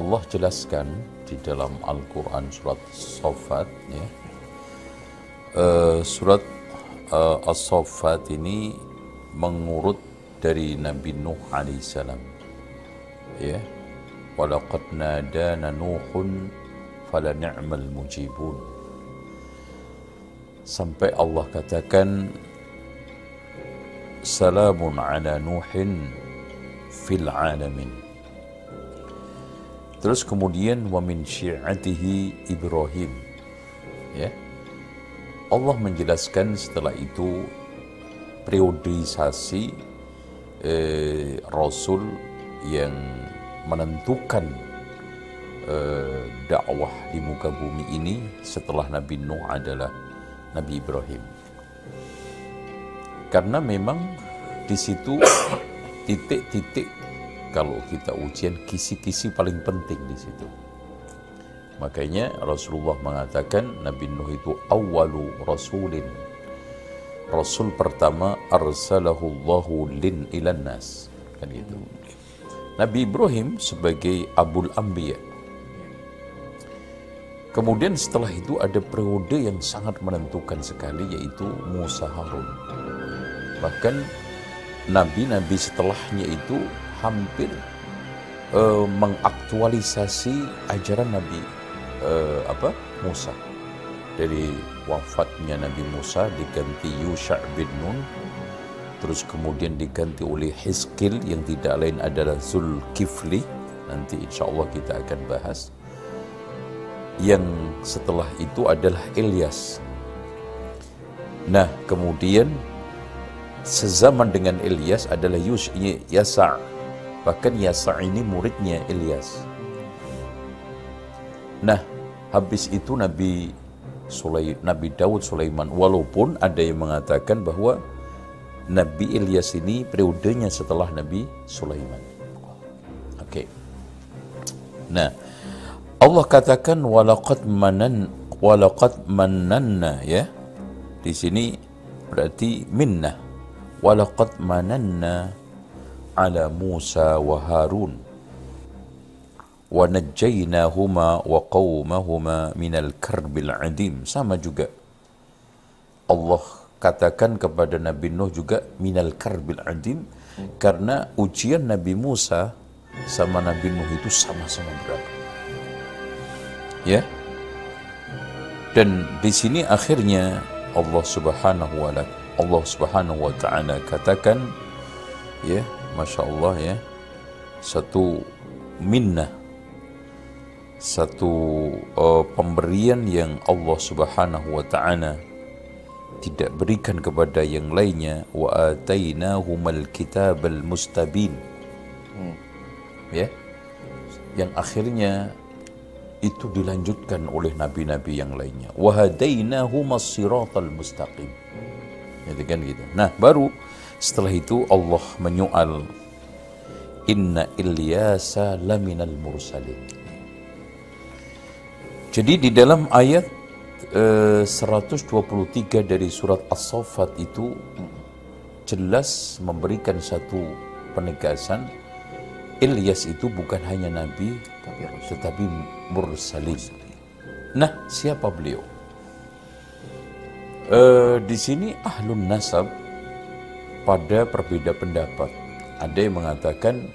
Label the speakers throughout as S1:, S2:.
S1: Allah jelaskan di dalam Al-Quran surat As-Saffat, ya. Surat As-Saffat ini mengurut dari Nabi Nuh alaihissalam, ya. Walaqad nadana Nuhun fala ni'mal mujibun, sampai Allah katakan salamun ala Nuhin fil alamin. Terus kemudian wa min syi'atihi Ibrahim, ya. Allah menjelaskan setelah itu periodisasi Rasul yang menentukan dakwah di muka bumi ini setelah Nabi Nuh adalah Nabi Ibrahim. Karena memang di situ titik-titik, kalau kita ujian, kisi-kisi paling penting di situ. Makanya Rasulullah mengatakan Nabi Nuh itu awwalu rasulin, Rasul pertama arsalahullahu lin ilan nas, kan gitu. Nabi Ibrahim sebagai Abul Anbiya. Kemudian setelah itu ada periode yang sangat menentukan sekali, yaitu Musa Harun. Bahkan nabi-nabi setelahnya itu hampir mengaktualisasi ajaran Nabi Musa. Dari wafatnya Nabi Musa diganti Yusha' bin Nun, terus kemudian diganti oleh Hizkil yang tidak lain adalah Zulkifli. Nanti insya Allah kita akan bahas. Yang setelah itu adalah Ilyas. Nah, kemudian sezaman dengan Ilyas adalah Yasa'. Bahkan Yasa' ini muridnya Ilyas. Nah, habis itu Nabi Daud Sulaiman, walaupun ada yang mengatakan bahwa Nabi Ilyas ini periodenya setelah Nabi Sulaiman. Oke. Nah, Allah katakan walaqad mananna, ya. Di sini berarti minnah. Walaqad mananna ala Musa wa Harun wa najjaynahuma wa qaumahuma minal karbil adim. Sama juga Allah katakan kepada Nabi Nuh juga minal karbil adim, karena ujian Nabi Musa sama Nabi Nuh itu sama-sama berat, ya. Dan di sini akhirnya Allah Subhanahu wa Ta'ala katakan, ya, Masya Allah, ya, satu minnah, satu pemberian yang Allah Subhanahu wa Ta'ala tidak berikan kepada yang lainnya. Wa atainahumal kitabal mustabin, ya, yang akhirnya itu dilanjutkan oleh nabi-nabi yang lainnya. Wa hadainahumas siratal mustaqim, jadi kan gitu. Nah, baru setelah itu Allah menyoal inna Ilyasa laminal mursalin. Jadi di dalam ayat 123 dari surat As-Saffat itu jelas memberikan satu penegasan, Ilyas itu bukan hanya nabi tetapi mursalin. Nah, siapa beliau? Di sini ahlun nasab pada berbeda pendapat. Ada yang mengatakan,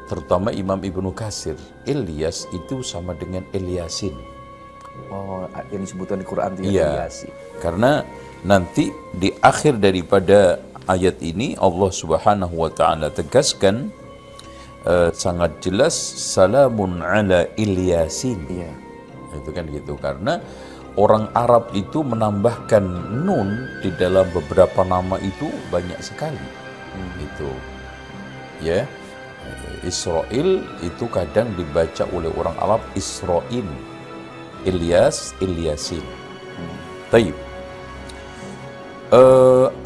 S1: terutama Imam Ibnu Katsir, Ilyas itu sama dengan Ilyasin.
S2: Oh, yang disebutkan di Quran itu,
S1: iya, karena nanti di akhir daripada ayat ini Allah Subhanahu wa Ta'ala tegaskan sangat jelas salamun ala Ilyasin.
S2: Iya.
S1: Itu kan gitu, karena orang Arab itu menambahkan nun di dalam beberapa nama itu banyak sekali. Itu, ya, Israel itu kadang dibaca oleh orang Arab Israil, Ilyas, Ilyasin. Taib.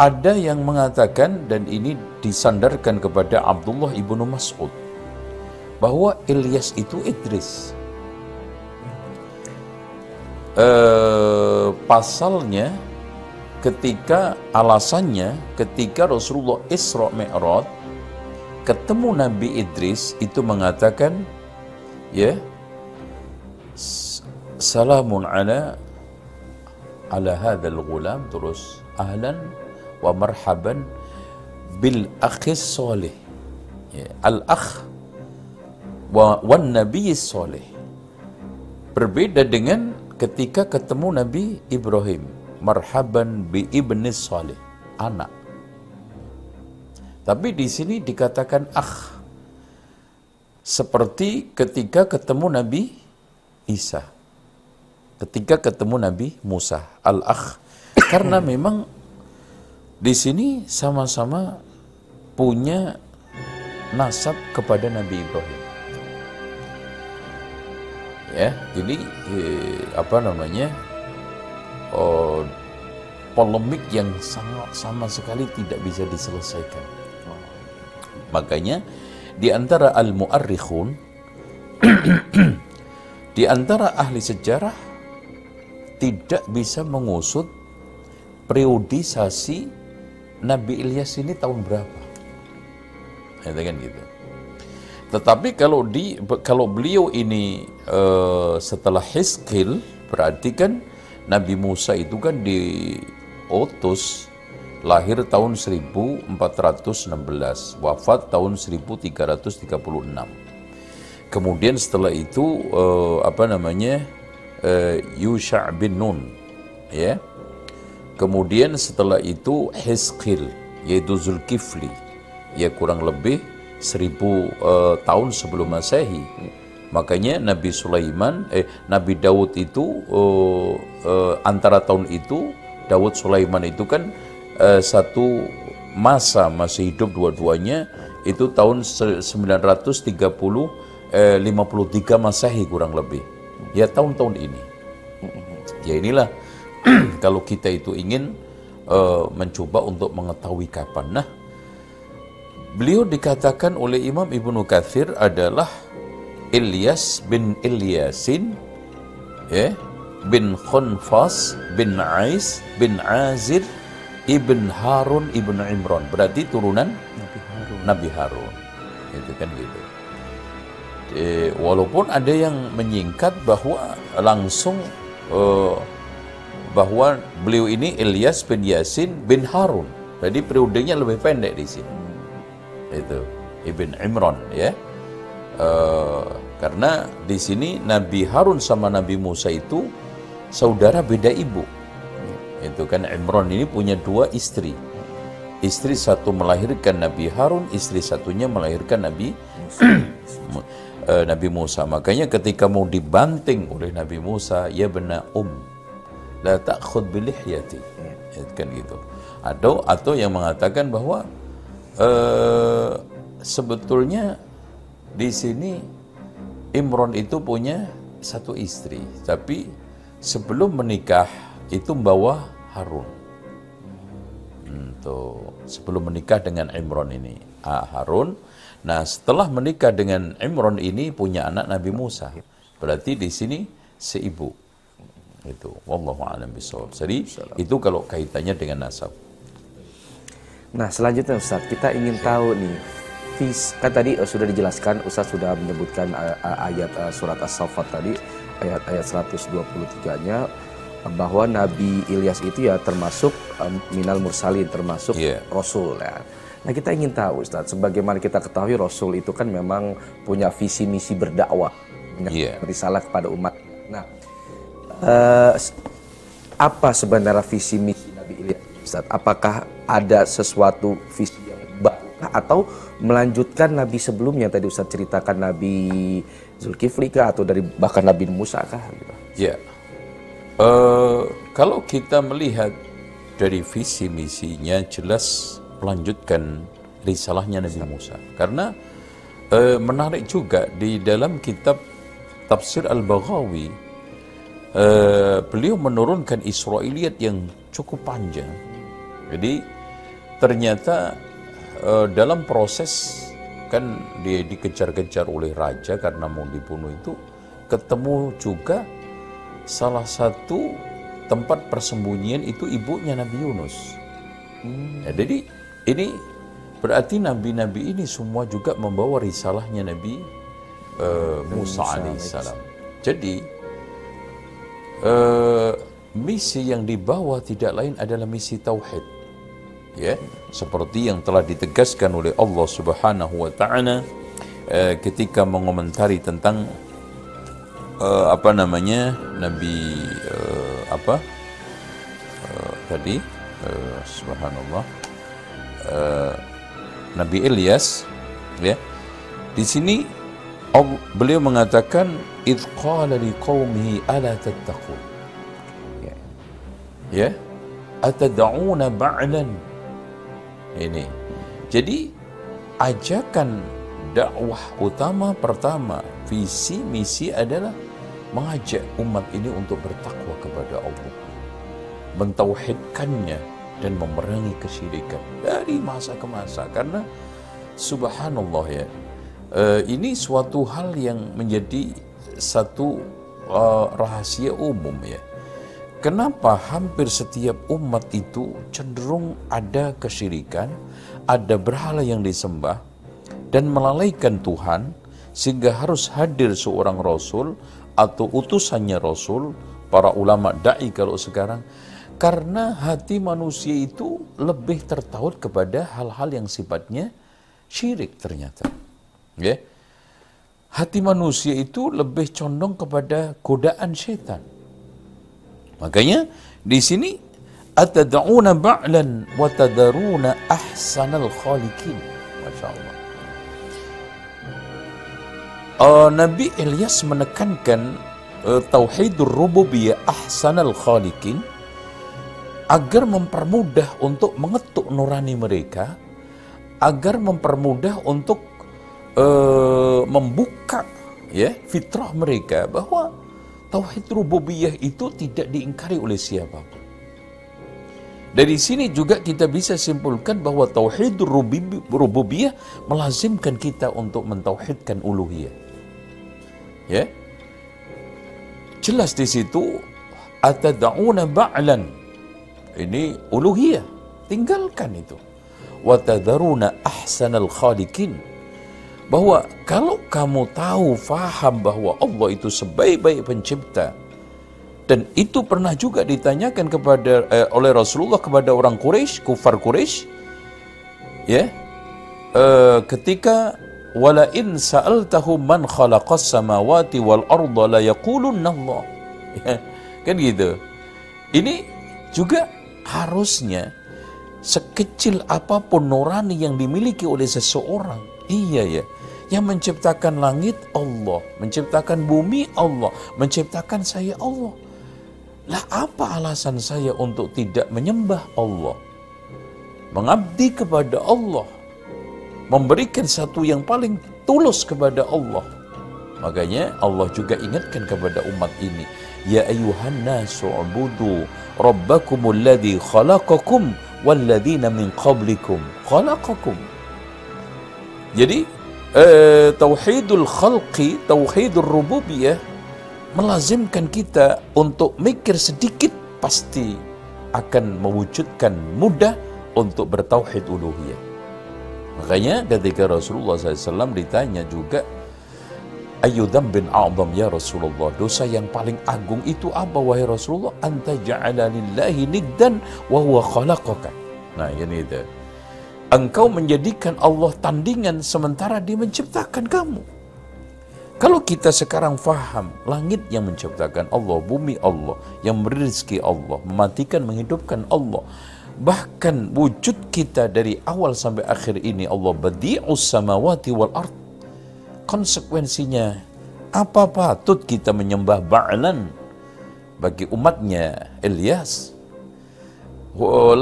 S1: Ada yang mengatakan, dan ini disandarkan kepada Abdullah ibnu Mas'ud, bahwa Ilyas itu Idris. Pasalnya alasannya ketika Rasulullah Isra Mi'raj ketemu Nabi Idris, itu mengatakan ya, salamun ala hadzal ghulam, terus ahlan wa marhaban bil akhis soleh, ya, al akh wan nabi soleh. Berbeda dengan ketika ketemu Nabi Ibrahim, marhaban bi ibnis soleh, anak. Tapi di sini dikatakan akh, seperti ketika ketemu Nabi Isa, ketika ketemu Nabi Musa, al-akh. Karena memang di sini sama-sama punya nasab kepada Nabi Ibrahim. Ya, jadi polemik yang sangat sama sekali tidak bisa diselesaikan. Makanya di antara al-mu'arrikhun, di antara ahli sejarah tidak bisa mengusut periodisasi Nabi Ilyas ini tahun berapa. Ya, kan gitu. Tetapi kalau beliau ini setelah Hizqil, berarti kan Nabi Musa itu kan diutus lahir tahun 1416, wafat tahun 1336. Kemudian setelah itu Yusha' bin Nun, ya. Kemudian setelah itu Hizqil, yaitu Zulkifli, ya, kurang lebih 1000 tahun sebelum Masehi. Makanya Nabi Daud itu antara tahun itu, Daud Sulaiman itu kan satu masa masih hidup dua-duanya itu tahun 953 Masehi kurang lebih. Ya, tahun-tahun ini. Ya, inilah kalau kita itu ingin mencoba untuk mengetahui kapan. Nah, beliau dikatakan oleh Imam Ibnu Katsir adalah Ilyas bin Ilyasin, ya, bin Khunfas bin Ais bin Azir ibn Harun ibn Imran. Berarti turunan Nabi Harun. Itu kan gitu. Walaupun ada yang menyingkat bahwa langsung bahwa beliau ini Ilyas bin Yasin bin Harun. Jadi periodenya lebih pendek di sini. Itu Ibn Imran, ya. Karena di sini Nabi Harun sama Nabi Musa itu saudara beda ibu. Itu kan Imran ini punya 2 istri. Istri satu melahirkan Nabi Harun, istri satunya melahirkan Nabi Nabi Musa. Makanya ketika mau dibanting oleh Nabi Musa, ya bena la ta'khud bilihyati, kan gitu. Atau yang mengatakan bahwa sebetulnya di sini Imran itu punya 1 istri, tapi sebelum menikah itu membawa Harun. Sebelum menikah dengan Imran ini, Harun. Nah, setelah menikah dengan Imran ini punya anak Nabi Musa. Berarti di sini seibu. Itu wallahu a'lam bishawab. Jadi itu kalau kaitannya dengan nasab.
S2: Nah, selanjutnya Ustaz, kita ingin tahu nih, kan tadi sudah dijelaskan, Ustaz sudah menyebutkan ayat surat As-Saffat tadi, ayat 123-nya, bahwa Nabi Ilyas itu ya termasuk minal mursalin, termasuk Rasul, ya. Nah, kita ingin tahu Ustaz, sebagaimana kita ketahui Rasul itu kan memang punya visi misi berdakwah, risalah kepada umat. Nah, apa sebenarnya visi misi Nabi Ilyas, Ustaz? Apakah ada sesuatu visi yang baru atau melanjutkan Nabi sebelumnya, tadi Ustaz ceritakan Nabi Zulkifli kah, atau dari bahkan Nabi Musa kah?
S1: Ya, kalau kita melihat dari visi misinya, jelas melanjutkan risalahnya Nabi Musa. Karena menarik juga di dalam kitab Tafsir Al-Baghawi, beliau menurunkan Israiliyat yang cukup panjang. Jadi ternyata dalam proses kan dia dikejar-kejar oleh raja karena mau dibunuh itu, ketemu juga salah satu tempat persembunyian itu ibunya Nabi Yunus. Ya, jadi ini berarti nabi-nabi ini semua juga membawa risalahnya Nabi Musa alaihissalam. Jadi misi yang dibawa tidak lain adalah misi tauhid, ya, seperti yang telah ditegaskan oleh Allah Subhanahu wa taala ketika mengomentari tentang Nabi tadi subhanallah, Nabi Ilyas, ya. Di sini beliau mengatakan idz qala liqaumihi ala tattaqun, ya, atad'una ba'lan. Ini jadi ajakan dakwah utama pertama, visi misi adalah mengajak umat ini untuk bertakwa kepada Allah, mentauhidkannya dan memerangi kesyirikan dari masa ke masa. Karena subhanallah, ya, ini suatu hal yang menjadi satu rahasia umum, ya. Kenapa hampir setiap umat itu cenderung ada kesyirikan, ada berhala yang disembah dan melalaikan Tuhan, sehingga harus hadir seorang rasul atau utusannya rasul, para ulama da'i kalau sekarang, karena hati manusia itu lebih tertaut kepada hal-hal yang sifatnya syirik ternyata. Ya. Hati manusia itu lebih condong kepada godaan setan. Makanya di sini atad'una ba'lan wa tadaruna ahsanal khaliqin. Masya Allah. Nabi Ilyas menekankan tauhidur rububiyah ahsanal khaliqin agar mempermudah untuk mengetuk nurani mereka, agar mempermudah untuk membuka, ya, fitrah mereka bahwa tauhid rububiyah itu tidak diingkari oleh siapapun. Dari sini juga kita bisa simpulkan bahwa tauhid rububiyah melazimkan kita untuk mentauhidkan uluhiyah. Ya. Jelas di situ atad'una ba'lan. Ini uluhiyah, tinggalkan itu. Wa tadharuna ahsanal khaliqin. Bahwa kalau kamu tahu, faham bahwa Allah itu sebaik-baik pencipta, dan itu pernah juga ditanyakan oleh Rasulullah kepada orang Quraisy, kufar Quraisy, ya, ketika wala in sa'altahum man khalaqas samawati wal arda la yaqulunna Allah, ya, kan gitu. Ini juga harusnya sekecil apapun nurani yang dimiliki oleh seseorang, iya ya, yang menciptakan langit Allah, menciptakan bumi Allah, menciptakan saya Allah. Lah apa alasan saya untuk tidak menyembah Allah, mengabdi kepada Allah, memberikan satu yang paling tulus kepada Allah? Makanya Allah juga ingatkan kepada umat ini, ya ayyuhan nasu ubudu rabbakumul ladzi khalaqakum walladzina min qablikum khalaqakum. Jadi tauhidul khalqi, tauhidur rububiyah melazimkan kita untuk mikir sedikit, pasti akan mewujudkan mudah untuk bertauhid uluhiyah. Makanya ketika Rasulullah SAW ditanya juga, ayu dzambin a'zam ya Rasulullah, dosa yang paling agung itu apa wahai Rasulullah? Anta ja'ala lillahi niddan wa huwa khalaqaka. Nah ini itu, engkau menjadikan Allah tandingan sementara Dia menciptakan kamu. Kalau kita sekarang faham, langit yang menciptakan Allah, bumi Allah, yang memberi rezeki Allah, mematikan, menghidupkan Allah, bahkan wujud kita dari awal sampai akhir ini Allah badi'us samawati wal ard. Konsekuensinya apa patut kita menyembah ba'lan bagi umatnya Ilyas,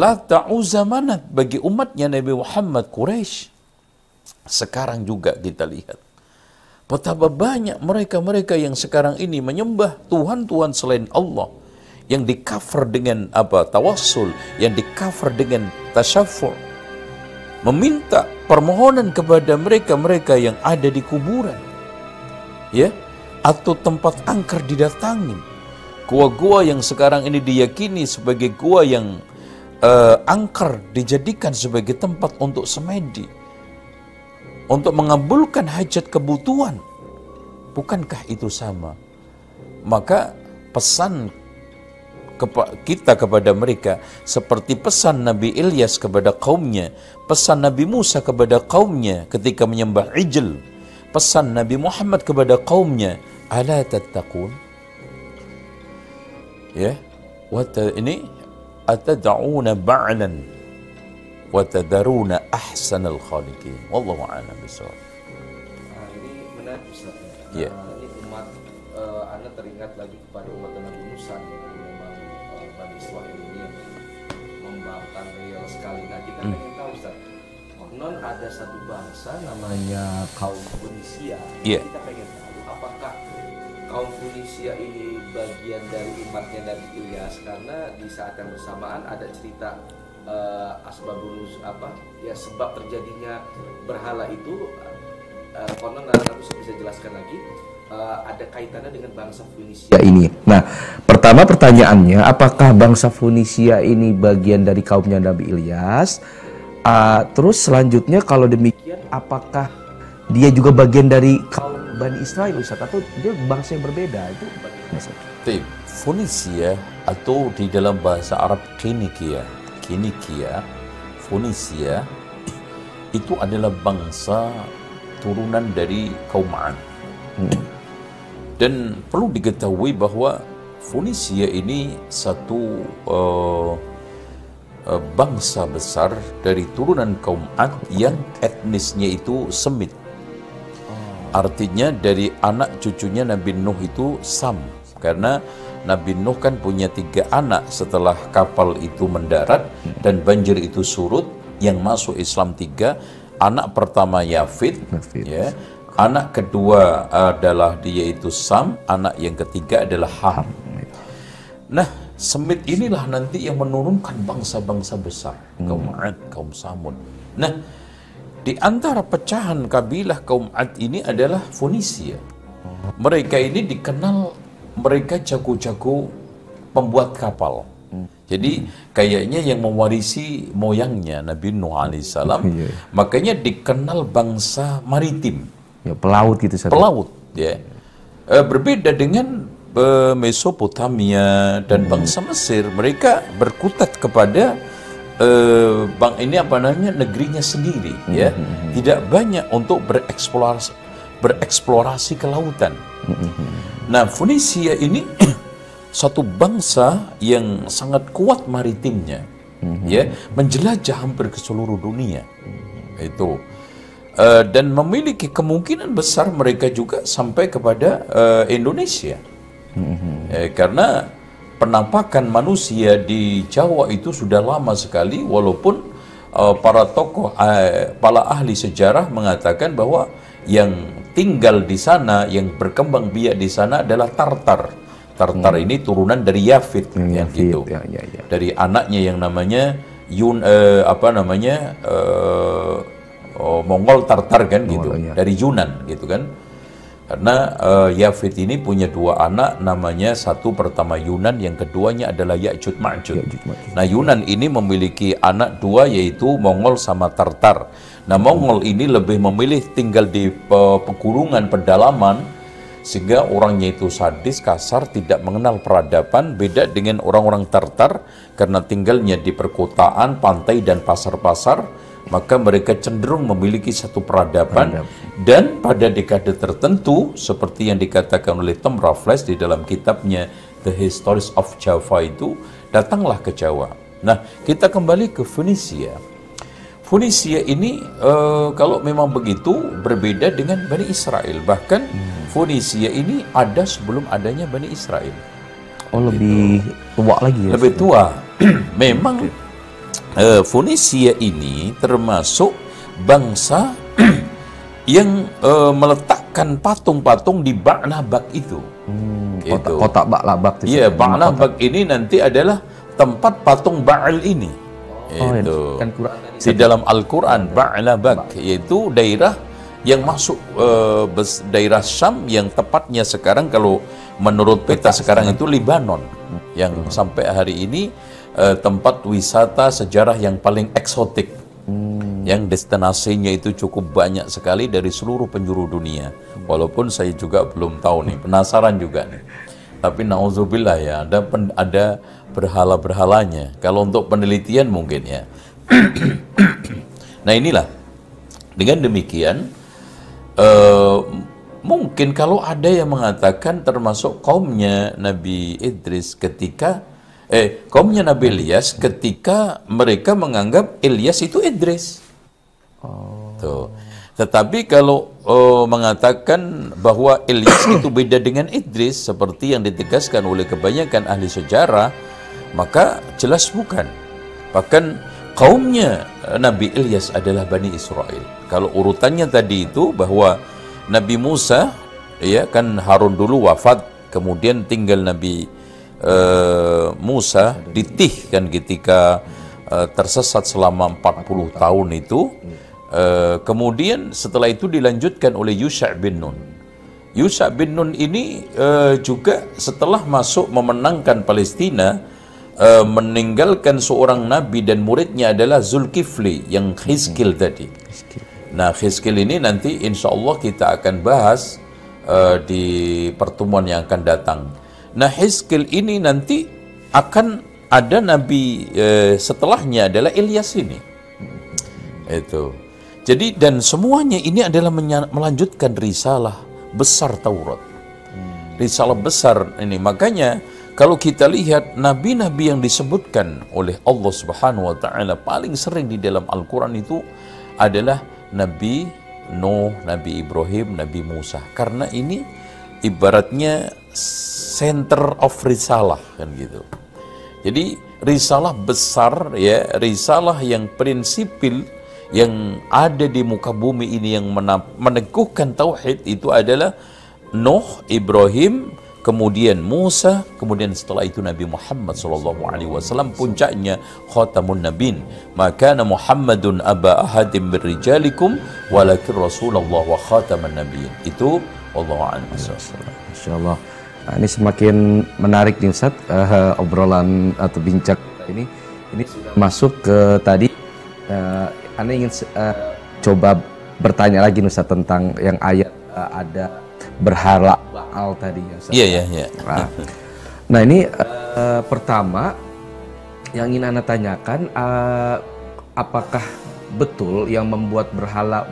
S1: la ta'uza manat bagi umatnya Nabi Muhammad Quraisy? Sekarang juga kita lihat betapa banyak mereka-mereka yang sekarang ini menyembah Tuhan-Tuhan selain Allah, yang di-cover dengan tawassul, yang di-cover dengan tasyaffu', meminta permohonan kepada mereka-mereka yang ada di kuburan, ya, atau tempat angker didatangi. Gua-gua yang sekarang ini diyakini sebagai gua yang angker dijadikan sebagai tempat untuk semedi, untuk mengabulkan hajat kebutuhan. Bukankah itu sama? Maka pesan kita kepada mereka seperti pesan Nabi Ilyas kepada kaumnya, pesan Nabi Musa kepada kaumnya ketika menyembah ijl, pesan Nabi Muhammad kepada kaumnya, ala tattaqun. Ya, ini atad'una ba'lan wa tadharuna ahsanal khaliqin. Wallahu a'lam bishawab.
S2: Ini menarik Ustaz.
S1: Ya.
S2: Ini umat Anda teringat lagi kepada umat Nabi Musa yang memang Bani Israil ini yang membangkang real sekali. Nah, kita ingin tahu Ustaz, konon ada satu bangsa namanya kaum Fenisia.
S1: Iya.
S2: Kita pengen tahu apakah kaum Fenisia ini bagian dari umatnya Nabi Ilyas, karena di saat yang bersamaan ada cerita asbabun sebab terjadinya berhala itu konon aku bisa jelaskan lagi ada kaitannya dengan bangsa Fenisia ini. Nah, pertama pertanyaannya, apakah bangsa Fenisia ini bagian dari kaumnya Nabi Ilyas? Terus selanjutnya kalau demikian, apakah dia juga bagian dari kaum Bani Israel Ustaz, atau dia bangsa yang berbeda? Itu bagaimana Ustaz?
S1: Fenisia atau di dalam bahasa Arab Kinikia, Fenisia itu adalah bangsa turunan dari kaum Ad. Dan perlu diketahui bahwa Fenisia ini satu bangsa besar dari turunan kaum Ad yang etnisnya itu Semit. Artinya dari anak cucunya Nabi Nuh itu Sam. Karena Nabi Nuh kan punya 3 anak setelah kapal itu mendarat dan banjir itu surut. Yang masuk Islam 3. Anak pertama Yafid, ya. Anak kedua adalah dia itu Sam. Anak yang ketiga adalah Ham. Nah, Semit inilah nanti yang menurunkan bangsa-bangsa besar, kaum Ad, kaum Samud. Nah, di antara pecahan kabilah kaum Ad ini adalah Fenisia. Mereka ini dikenal, mereka jago-jago pembuat kapal. Jadi kayaknya yang mewarisi moyangnya Nabi Nuh alaihissalam, makanya dikenal bangsa maritim.
S2: Ya, pelaut gitu.
S1: Pelaut, ya. Berbeda dengan Mesopotamia dan bangsa Mesir, mereka berkutat kepada negerinya sendiri, ya. Tidak banyak untuk bereksplorasi ke lautan. Nah, Fenisia ini satu bangsa yang sangat kuat maritimnya, ya, menjelajah hampir ke seluruh dunia. Itu dan memiliki kemungkinan besar mereka juga sampai kepada Indonesia. Karena penampakan manusia di Jawa itu sudah lama sekali, walaupun para tokoh, para ahli sejarah mengatakan bahwa yang tinggal di sana, yang berkembang biak di sana adalah Tartar. Tartar ini turunan dari Yafid, yang gitu. Dari anaknya yang namanya Mongol Tartar kan, gitu. Dari Yunan gitu kan. Karena Yafid ini punya 2 anak, namanya satu pertama Yunan, yang keduanya adalah Ya'juj Ma'juj. Nah, Yunan ini memiliki anak 2, yaitu Mongol sama Tartar. Nah, Mongol ini lebih memilih tinggal di pegunungan pedalaman, sehingga orangnya itu sadis, kasar, tidak mengenal peradaban. Beda dengan orang-orang Tartar, karena tinggalnya di perkotaan, pantai, dan pasar-pasar, maka mereka cenderung memiliki satu peradaban. Dan pada dekade tertentu, seperti yang dikatakan oleh Tom Raffles di dalam kitabnya The Histories of Java itu, datanglah ke Jawa. Nah, kita kembali ke Fenisia. Fenisia ini kalau memang begitu berbeda dengan Bani Israel. Bahkan Fenisia ini ada sebelum adanya Bani Israel.
S2: Oh, lebih tua lagi ya?
S1: Lebih tua. Memang Fenisia ini termasuk bangsa yang meletakkan patung-patung di Ba'labak itu.
S2: Kota Ba'labak.
S1: Iya, Ba'labak ini nanti adalah tempat patung Ba'al ini. Itu
S2: kan
S1: di dalam Al-Quran, Ba'labak, yaitu daerah yang masuk daerah Syam, yang tepatnya sekarang kalau menurut peta sekarang itu Libanon, yang sampai hari ini tempat wisata sejarah yang paling eksotik, yang destinasinya itu cukup banyak sekali dari seluruh penjuru dunia. Walaupun saya juga belum tahu nih, penasaran juga nih. Tapi nauzubillah ya, ada berhala-berhalanya. Kalau untuk penelitian mungkin ya. Nah inilah, dengan demikian mungkin kalau ada yang mengatakan termasuk kaumnya Nabi Idris ketika kaumnya Nabi Ilyas ketika mereka menganggap Ilyas itu Idris. Tuh. Tetapi kalau mengatakan bahwa Ilyas itu beda dengan Idris seperti yang ditegaskan oleh kebanyakan ahli sejarah, maka jelas bukan. Bahkan kaumnya Nabi Ilyas adalah Bani Israel. Kalau urutannya tadi itu bahwa Nabi Musa, ya kan Harun dulu wafat, kemudian tinggal Nabi Musa ditih kan ketika tersesat selama 40 tahun itu. Kemudian setelah itu dilanjutkan oleh Yusha' bin Nun. Yusha' bin Nun ini juga setelah masuk memenangkan Palestina, meninggalkan seorang nabi dan muridnya adalah Zulkifli yang Hizkil tadi. Nah, Hizkil ini nanti insya Allah kita akan bahas di pertemuan yang akan datang. Nah, Hizkil ini nanti akan ada nabi setelahnya adalah Ilyas ini. Itu. Jadi dan semuanya ini adalah melanjutkan risalah besar Taurat. Risalah besar ini. Makanya kalau kita lihat nabi-nabi yang disebutkan oleh Allah Subhanahu wa taala paling sering di dalam Al-Qur'an itu adalah Nabi Nuh, Nabi Ibrahim, Nabi Musa. Karena ini ibaratnya center of risalah kan gitu. Jadi risalah besar ya, risalah yang prinsipil yang ada di muka bumi ini yang meneguhkan tauhid itu adalah Nuh, Ibrahim, kemudian Musa, kemudian setelah itu Nabi Muhammad SAW, puncaknya khatamun nabiyyin. Maka Muhammadun aba ahadim birrijalikum walakin Rasulullah wa khataman nabiyyin. Itu wallahu a'lam.
S2: Masyaallah. Nah, ini semakin menarik nih Ustaz, obrolan atau bincang ini sudah masuk ke tadi. Anda ingin coba bertanya lagi Ustaz tentang yang ayat ada berhala Baal tadi ya Ustaz.
S1: Iya.
S2: Nah ini pertama yang ingin Anda tanyakan, apakah betul yang membuat berhala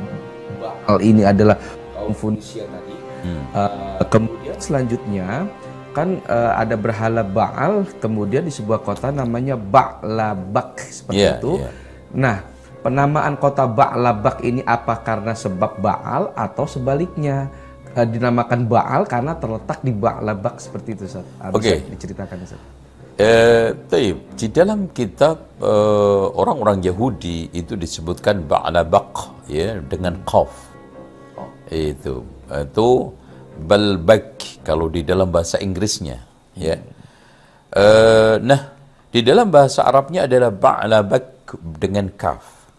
S2: Baal ini adalah kaum Funisia tadi? Kemudian selanjutnya kan ada berhala Baal, kemudian di sebuah kota namanya Ba'labak seperti itu. Nah, penamaan kota Ba'labak ini apa karena sebab Baal atau sebaliknya dinamakan Baal karena terletak di Ba'labak seperti itu Ustaz? Bisa diceritakan Ustaz?
S1: Di dalam kitab orang-orang Yahudi itu disebutkan Ba'labak ya dengan qaf. Itu Balbak kalau di dalam bahasa Inggrisnya ya. Nah, di dalam bahasa Arabnya adalah Ba'labak dengan kaf.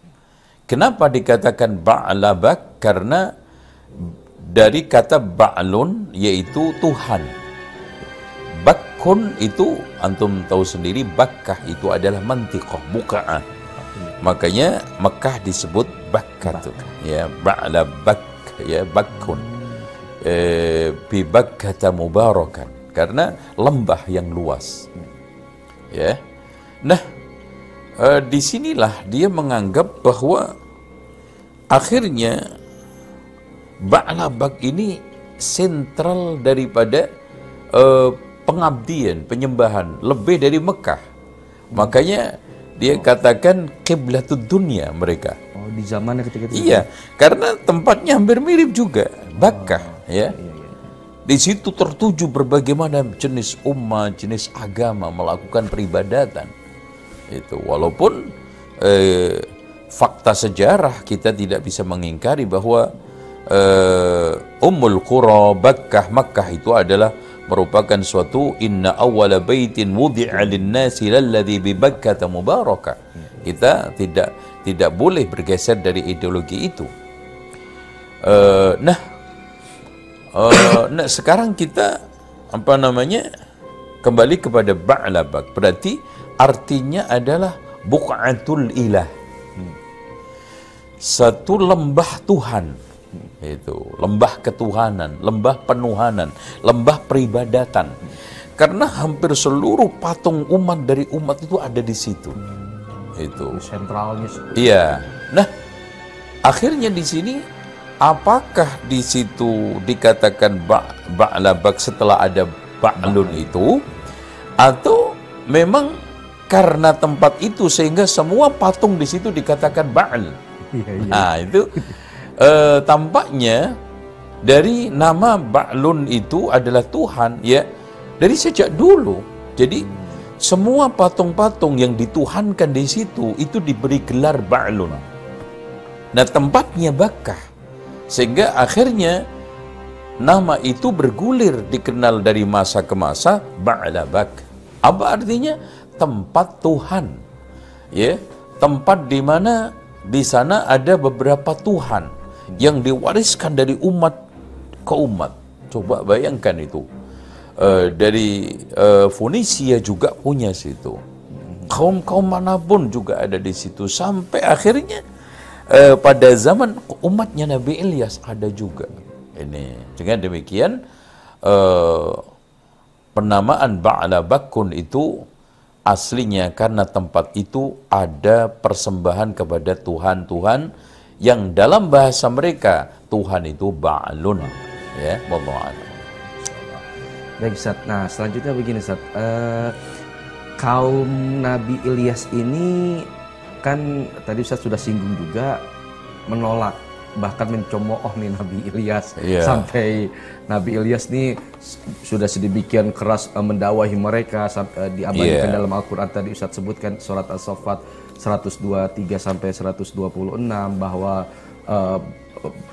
S1: Kenapa dikatakan Ba'labak? Karena dari kata Ba'lun yaitu Tuhan. Bakkun itu antum tahu sendiri, Bakkah itu adalah mantiqah, bukaan. Makanya Mekah disebut Bakkah tuh. Ya, Ba'labak ya, Bakkun. Bi Bakkata mubarakan, karena lembah yang luas. Ya. Nah, disinilah dia menganggap bahwa akhirnya Ba'labak ini sentral daripada pengabdian, penyembahan lebih dari Mekah. Makanya dia katakan qiblatud dunia mereka.
S2: Oh, di zamannya ketika itu.
S1: Iya, karena tempatnya hampir mirip juga, Bakkah ya. Di situ tertuju berbagai macam jenis umat, jenis agama melakukan peribadatan. Itu walaupun fakta sejarah kita tidak bisa mengingkari bahwa Ummul Qura Makkah itu adalah merupakan suatu inna awwala baitin wudi'a lin-nasi lalladzi bi Bakkah mubarakah. Kita tidak boleh bergeser dari ideologi itu. Nah, sekarang kita kembali kepada Ba'labak. Berarti artinya adalah buq'atul ilah. satu lembah Tuhan, itu lembah ketuhanan, lembah penuhanan, lembah peribadatan. Karena hampir seluruh patung umat dari umat itu ada di situ. Itu
S2: sentralnya.
S1: iya. Nah, akhirnya di sini apakah di situ dikatakan ba'labak setelah ada ba'lun itu, atau memang karena tempat itu sehingga semua patung di situ dikatakan ba'al? Nah, itu tampaknya dari nama Ba'lun itu adalah Tuhan, ya, dari sejak dulu. Jadi semua patung-patung yang dituhankan di situ itu diberi gelar Ba'lun. Nah, tempatnya Bakkah, sehingga akhirnya nama itu bergulir, dikenal dari masa ke masa Ba'labak. Apa artinya? Tempat Tuhan, ya, tempat di mana di sana ada beberapa Tuhan yang diwariskan dari umat ke umat. Coba bayangkan itu. Dari Fonisia juga punya situ. Kaum-kaum manapun juga ada di situ. Sampai akhirnya pada zaman umatnya Nabi Ilyas ada juga. Ini dengan demikian penamaan Ba'labakun itu aslinya karena tempat itu ada persembahan kepada Tuhan-Tuhan yang dalam bahasa mereka Tuhan itu Ba'lun, ya, wallahu a'lam.
S2: Baik Ustaz, nah selanjutnya begini Ustaz, kaum Nabi Ilyas ini kan tadi Ustaz sudah singgung juga menolak, bahkan mencemooh nih Nabi Ilyas, sampai Nabi Ilyas nih sudah sedemikian keras mendakwahi mereka, diabadikan dalam Al-Quran tadi Ustaz sebutkan surat As-Saffat 123 sampai 126 bahwa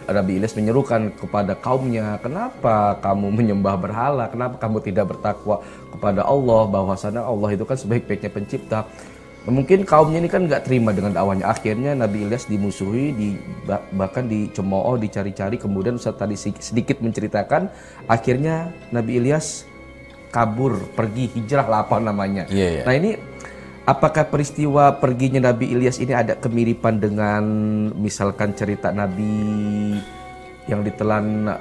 S2: Nabi Ilyas menyerukan kepada kaumnya, kenapa kamu menyembah berhala, kenapa kamu tidak bertakwa kepada Allah, bahwasanya Allah itu kan sebaik-baiknya pencipta. Mungkin kaumnya ini kan nggak terima dengan dakwahnya, akhirnya Nabi Ilyas dimusuhi, bahkan dicemooh, dicari-cari. Kemudian Ustaz tadi sedikit menceritakan, akhirnya Nabi Ilyas kabur, pergi, hijrah lah apa namanya. Nah ini apakah peristiwa perginya Nabi Ilyas ini ada kemiripan dengan misalkan cerita Nabi yang ditelan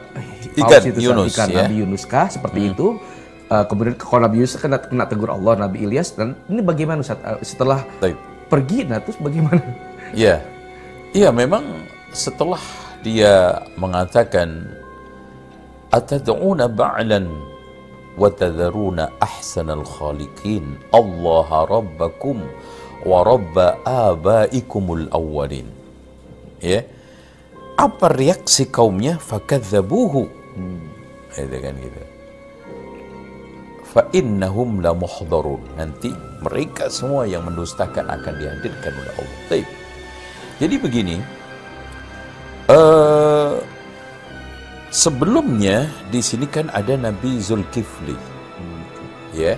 S1: ikan,
S2: Yunus, Nabi Yunus kah seperti itu? Kemudian kalau Nabi Yunus kena tegur Allah, Nabi Ilyas, dan ini bagaimana Ustaz setelah pergi, nah terus bagaimana?
S1: Iya, memang setelah dia mengatakan atad'una ba'lan wa tadharuna ahsanal khaliqin Allah rabbakum wa rabba abaikumul awwalin, ya, apa reaksi kaumnya? Fakadzabuhu, itu kan gitu. Fa'innahum la muhdharun, nanti mereka semua yang mendustakan akan dihadirkan oleh Allah. Baik. Jadi begini, sebelumnya di sini kan ada Nabi Zulkifli, ya,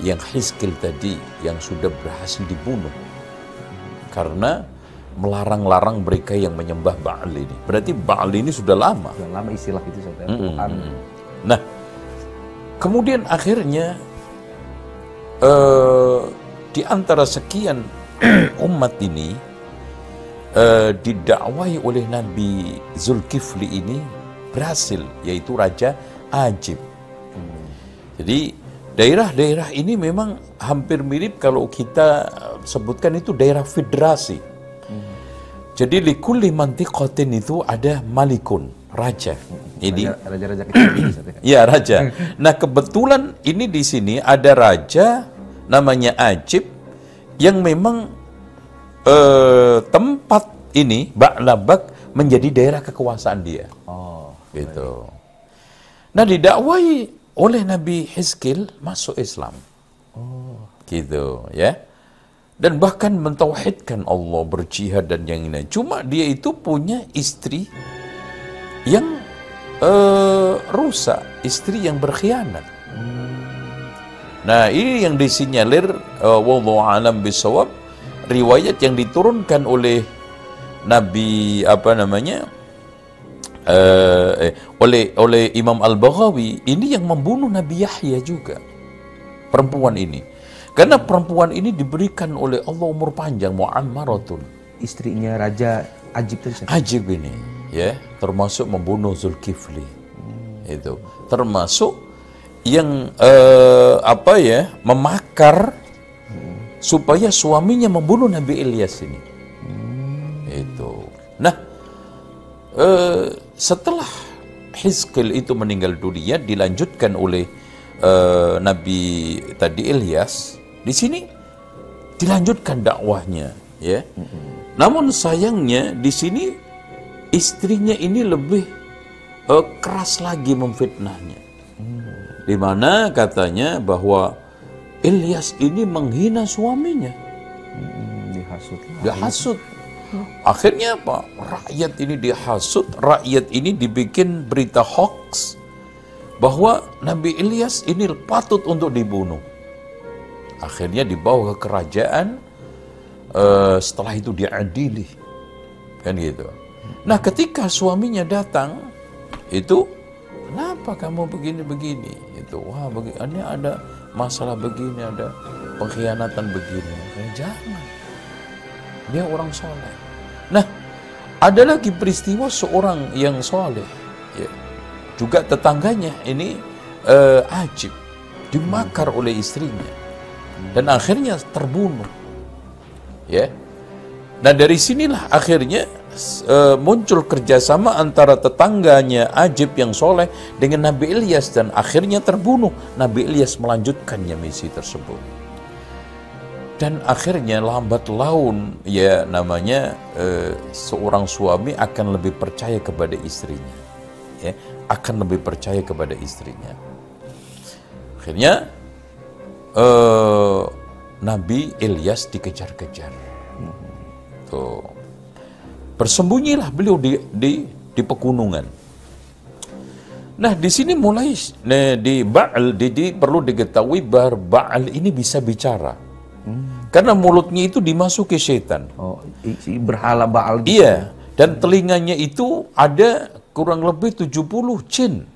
S1: yang Hizkil tadi yang sudah berhasil dibunuh karena melarang-larang mereka yang menyembah Ba'al ini. Berarti Ba'al ini sudah lama.
S2: Sudah lama istilah itu Tuhan.
S1: Nah, kemudian akhirnya di antara sekian umat ini didakwahi oleh Nabi Zulkifli ini berhasil, yaitu Raja Ajib. Jadi daerah-daerah ini memang hampir mirip kalau kita sebutkan itu daerah federasi. Jadi likulli mantiqatin itu ada malikun, raja. Jadi
S2: raja-raja kecil.
S1: Ya, raja. Nah, kebetulan ini di sini ada raja namanya Ajib yang memang tempat ini Ba'labak menjadi daerah kekuasaan dia. Gitu. Nah, didakwahi oleh Nabi Hizkil masuk Islam. Gitu, ya. Dan bahkan mentauhidkan Allah, berjihad dan yang lain. Cuma dia itu punya istri yang rusak, istri yang berkhianat. Nah, ini yang disinyalir wallahu a'lam bisawab, riwayat yang diturunkan oleh Nabi oleh Imam Al-Baghawi, ini yang membunuh Nabi Yahya juga, perempuan ini. Karena perempuan ini diberikan oleh Allah umur panjang, mu'ammaratun.
S2: Istrinya Raja Ajib tadi.
S1: Ajib ini, ya, termasuk membunuh Zulkifli. Itu termasuk yang memakar supaya suaminya membunuh Nabi Ilyas ini. Itu. Nah, setelah Hizqil itu meninggal dunia, dilanjutkan oleh Nabi tadi Ilyas. Di sini dilanjutkan dakwahnya, ya. Namun sayangnya di sini istrinya ini lebih keras lagi memfitnahnya. Di mana katanya bahwa Ilyas ini menghina suaminya. Dihasut. Akhirnya apa? Rakyat ini dihasut, rakyat ini dibikin berita hoax bahwa Nabi Ilyas ini patut untuk dibunuh. Akhirnya dibawa ke kerajaan, setelah itu diadili. Kan gitu. Nah, ketika suaminya datang, itu, kenapa kamu begini-begini? Itu, wah, ini ada masalah begini, ada pengkhianatan begini. Jangan. Dia orang soleh. Nah, ada lagi peristiwa seorang yang soleh, ya, juga tetangganya ini Ajib, dimakar oleh istrinya dan akhirnya terbunuh. Ya. Nah, dari sinilah akhirnya muncul kerjasama antara tetangganya Ajib yang soleh dengan Nabi Ilyas dan akhirnya terbunuh. Nabi Ilyas melanjutkannya misi tersebut. Dan akhirnya lambat laun, ya, namanya seorang suami akan lebih percaya kepada istrinya, ya, akan lebih percaya kepada istrinya. Akhirnya Nabi Ilyas dikejar-kejar. Tuh. Bersembunyilah beliau di pegunungan. Nah, di sini mulai di Ba'al, perlu diketahui bahwa Ba'al ini bisa bicara. Karena mulutnya itu dimasuki setan.
S2: Oh, berhala Baal gitu.
S1: Iya, dan telinganya itu ada kurang lebih 70 jin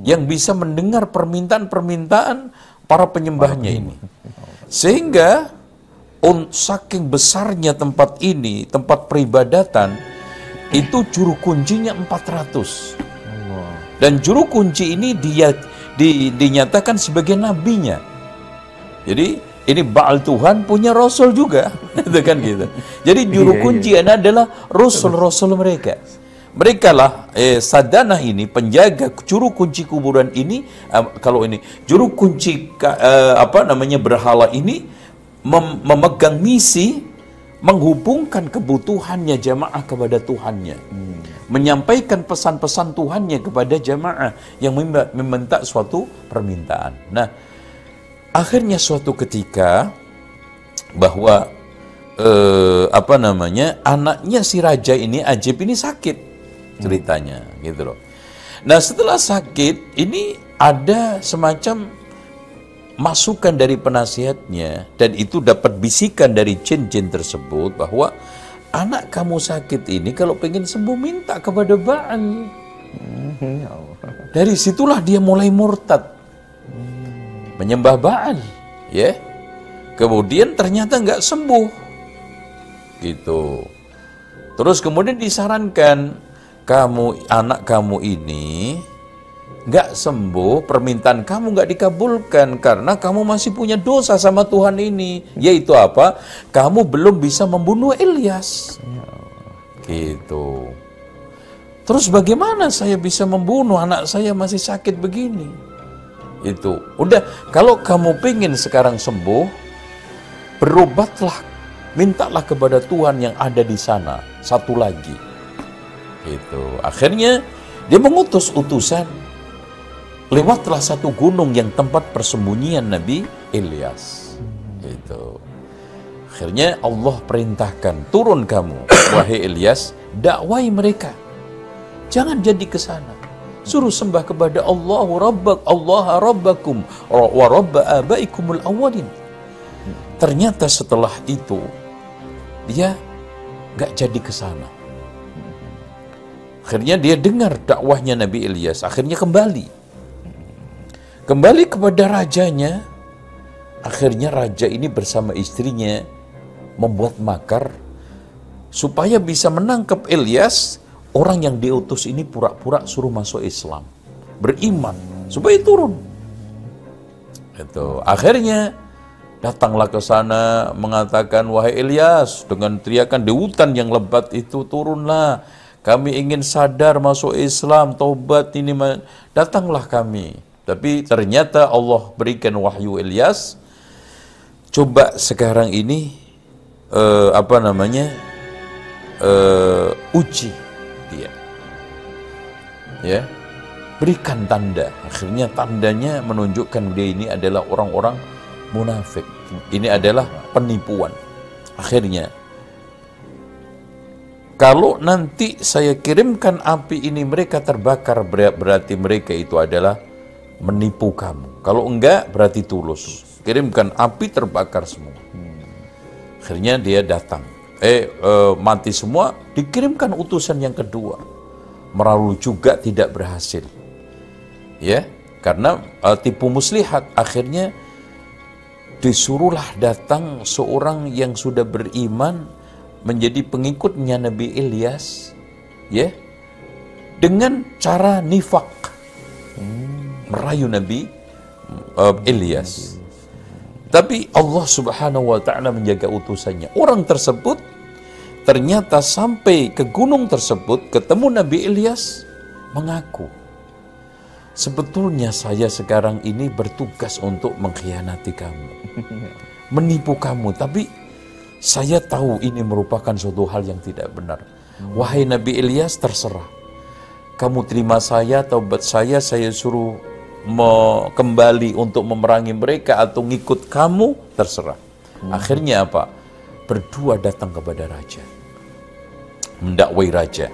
S1: yang bisa mendengar permintaan-permintaan para penyembahnya ini. Sehingga saking besarnya tempat ini, tempat peribadatan, itu juru kuncinya 400. Dan juru kunci ini dinyatakan sebagai nabinya. Jadi ini Baal Tuhan punya Rasul juga, itu kan gitu. Jadi juru kunci ini adalah Rasul-Rasul mereka. Mereka lah Sadanah ini, penjaga juru kunci kuburan ini. Kalau ini juru kunci berhala ini memegang misi menghubungkan kebutuhannya jamaah kepada Tuhannya, menyampaikan pesan-pesan Tuhannya kepada jamaah yang meminta suatu permintaan. Nah, akhirnya suatu ketika bahwa anaknya si raja ini, Ajib ini sakit ceritanya, gitu loh. Nah, setelah sakit ini ada semacam masukan dari penasihatnya, dan itu dapat bisikan dari jin-jin tersebut bahwa anak kamu sakit ini kalau pengen sembuh minta kepada Baal. Dari situlah dia mulai murtad, menyembah Baal, ya. Kemudian ternyata nggak sembuh, gitu. Terus kemudian disarankan, anak kamu ini nggak sembuh, permintaan kamu nggak dikabulkan karena kamu masih punya dosa sama Tuhan ini, yaitu apa? Kamu belum bisa membunuh Ilyas, gitu. Terus bagaimana saya bisa membunuh anak saya masih sakit begini? Itu udah, kalau kamu pengen sekarang sembuh, berobatlah, mintalah kepada Tuhan yang ada di sana satu lagi. Itu akhirnya dia mengutus utusan, lewatlah satu gunung yang tempat persembunyian Nabi Ilyas. Itu akhirnya Allah perintahkan, turun kamu wahai Ilyas, dakwai mereka, jangan jadi ke sana. Suruh sembah kepada Allah Rabbakum wa Rabba abaikumul awwalin. Ternyata setelah itu dia gak jadi ke sana. Akhirnya dia dengar dakwahnya Nabi Ilyas, akhirnya kembali kepada rajanya. Akhirnya raja ini bersama istrinya membuat makar supaya bisa menangkap Ilyas, orang yang diutus ini pura-pura suruh masuk Islam, beriman, supaya turun. Itu akhirnya datanglah ke sana mengatakan, wahai Ilyas, dengan teriakan di hutan yang lebat itu, turunlah, kami ingin sadar masuk Islam, taubat ini, datanglah kami. Tapi ternyata Allah berikan wahyu Ilyas, coba sekarang ini uji dia, ya, berikan tanda. Akhirnya tandanya menunjukkan dia ini adalah orang-orang munafik, ini adalah penipuan. Akhirnya, kalau nanti saya kirimkan api ini mereka terbakar, berarti mereka itu adalah menipu kamu. Kalau enggak berarti tulus. Kirimkan api terbakar semua. Akhirnya dia datang. Mati semua, dikirimkan utusan yang kedua. Meralu juga tidak berhasil. Ya, karena tipu muslihat. Akhirnya disuruhlah datang seorang yang sudah beriman menjadi pengikutnya Nabi Ilyas, ya, dengan cara nifak, merayu Nabi Ilyas. Tapi Allah Subhanahu wa Ta'ala menjaga utusannya. Orang tersebut ternyata sampai ke gunung tersebut ketemu Nabi Ilyas, mengaku, sebetulnya saya sekarang ini bertugas untuk mengkhianati kamu, menipu kamu, tapi saya tahu ini merupakan suatu hal yang tidak benar. Wahai Nabi Ilyas, terserah. Kamu terima saya, taubat saya suruh kembali untuk memerangi mereka atau ngikut kamu, terserah. Akhirnya apa? Berdua datang kepada raja, mendakwai raja.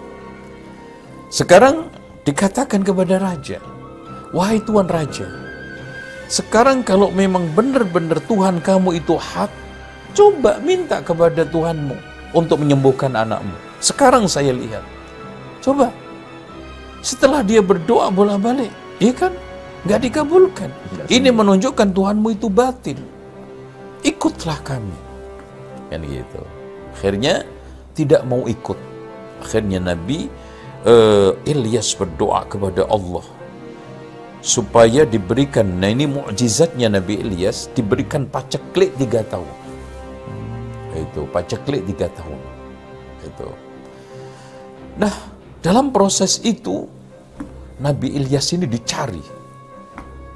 S1: Sekarang dikatakan kepada raja, wahai Tuan Raja, sekarang kalau memang benar-benar Tuhan kamu itu hak, coba minta kepada Tuhanmu untuk menyembuhkan anakmu. Sekarang saya lihat. Coba. Setelah dia berdoa bolak-balik, iya kan? Nggak dikabulkan. Ini menunjukkan Tuhanmu itu batil. Ikutlah kami. Kan gitu. Akhirnya tidak mau ikut. Akhirnya Nabi Ilyas berdoa kepada Allah supaya diberikan, nah ini mukjizatnya Nabi Ilyas, diberikan paceklik 3 tahun. Itu paceklik 3 tahun. Itu. Nah, dalam proses itu Nabi Ilyas ini dicari,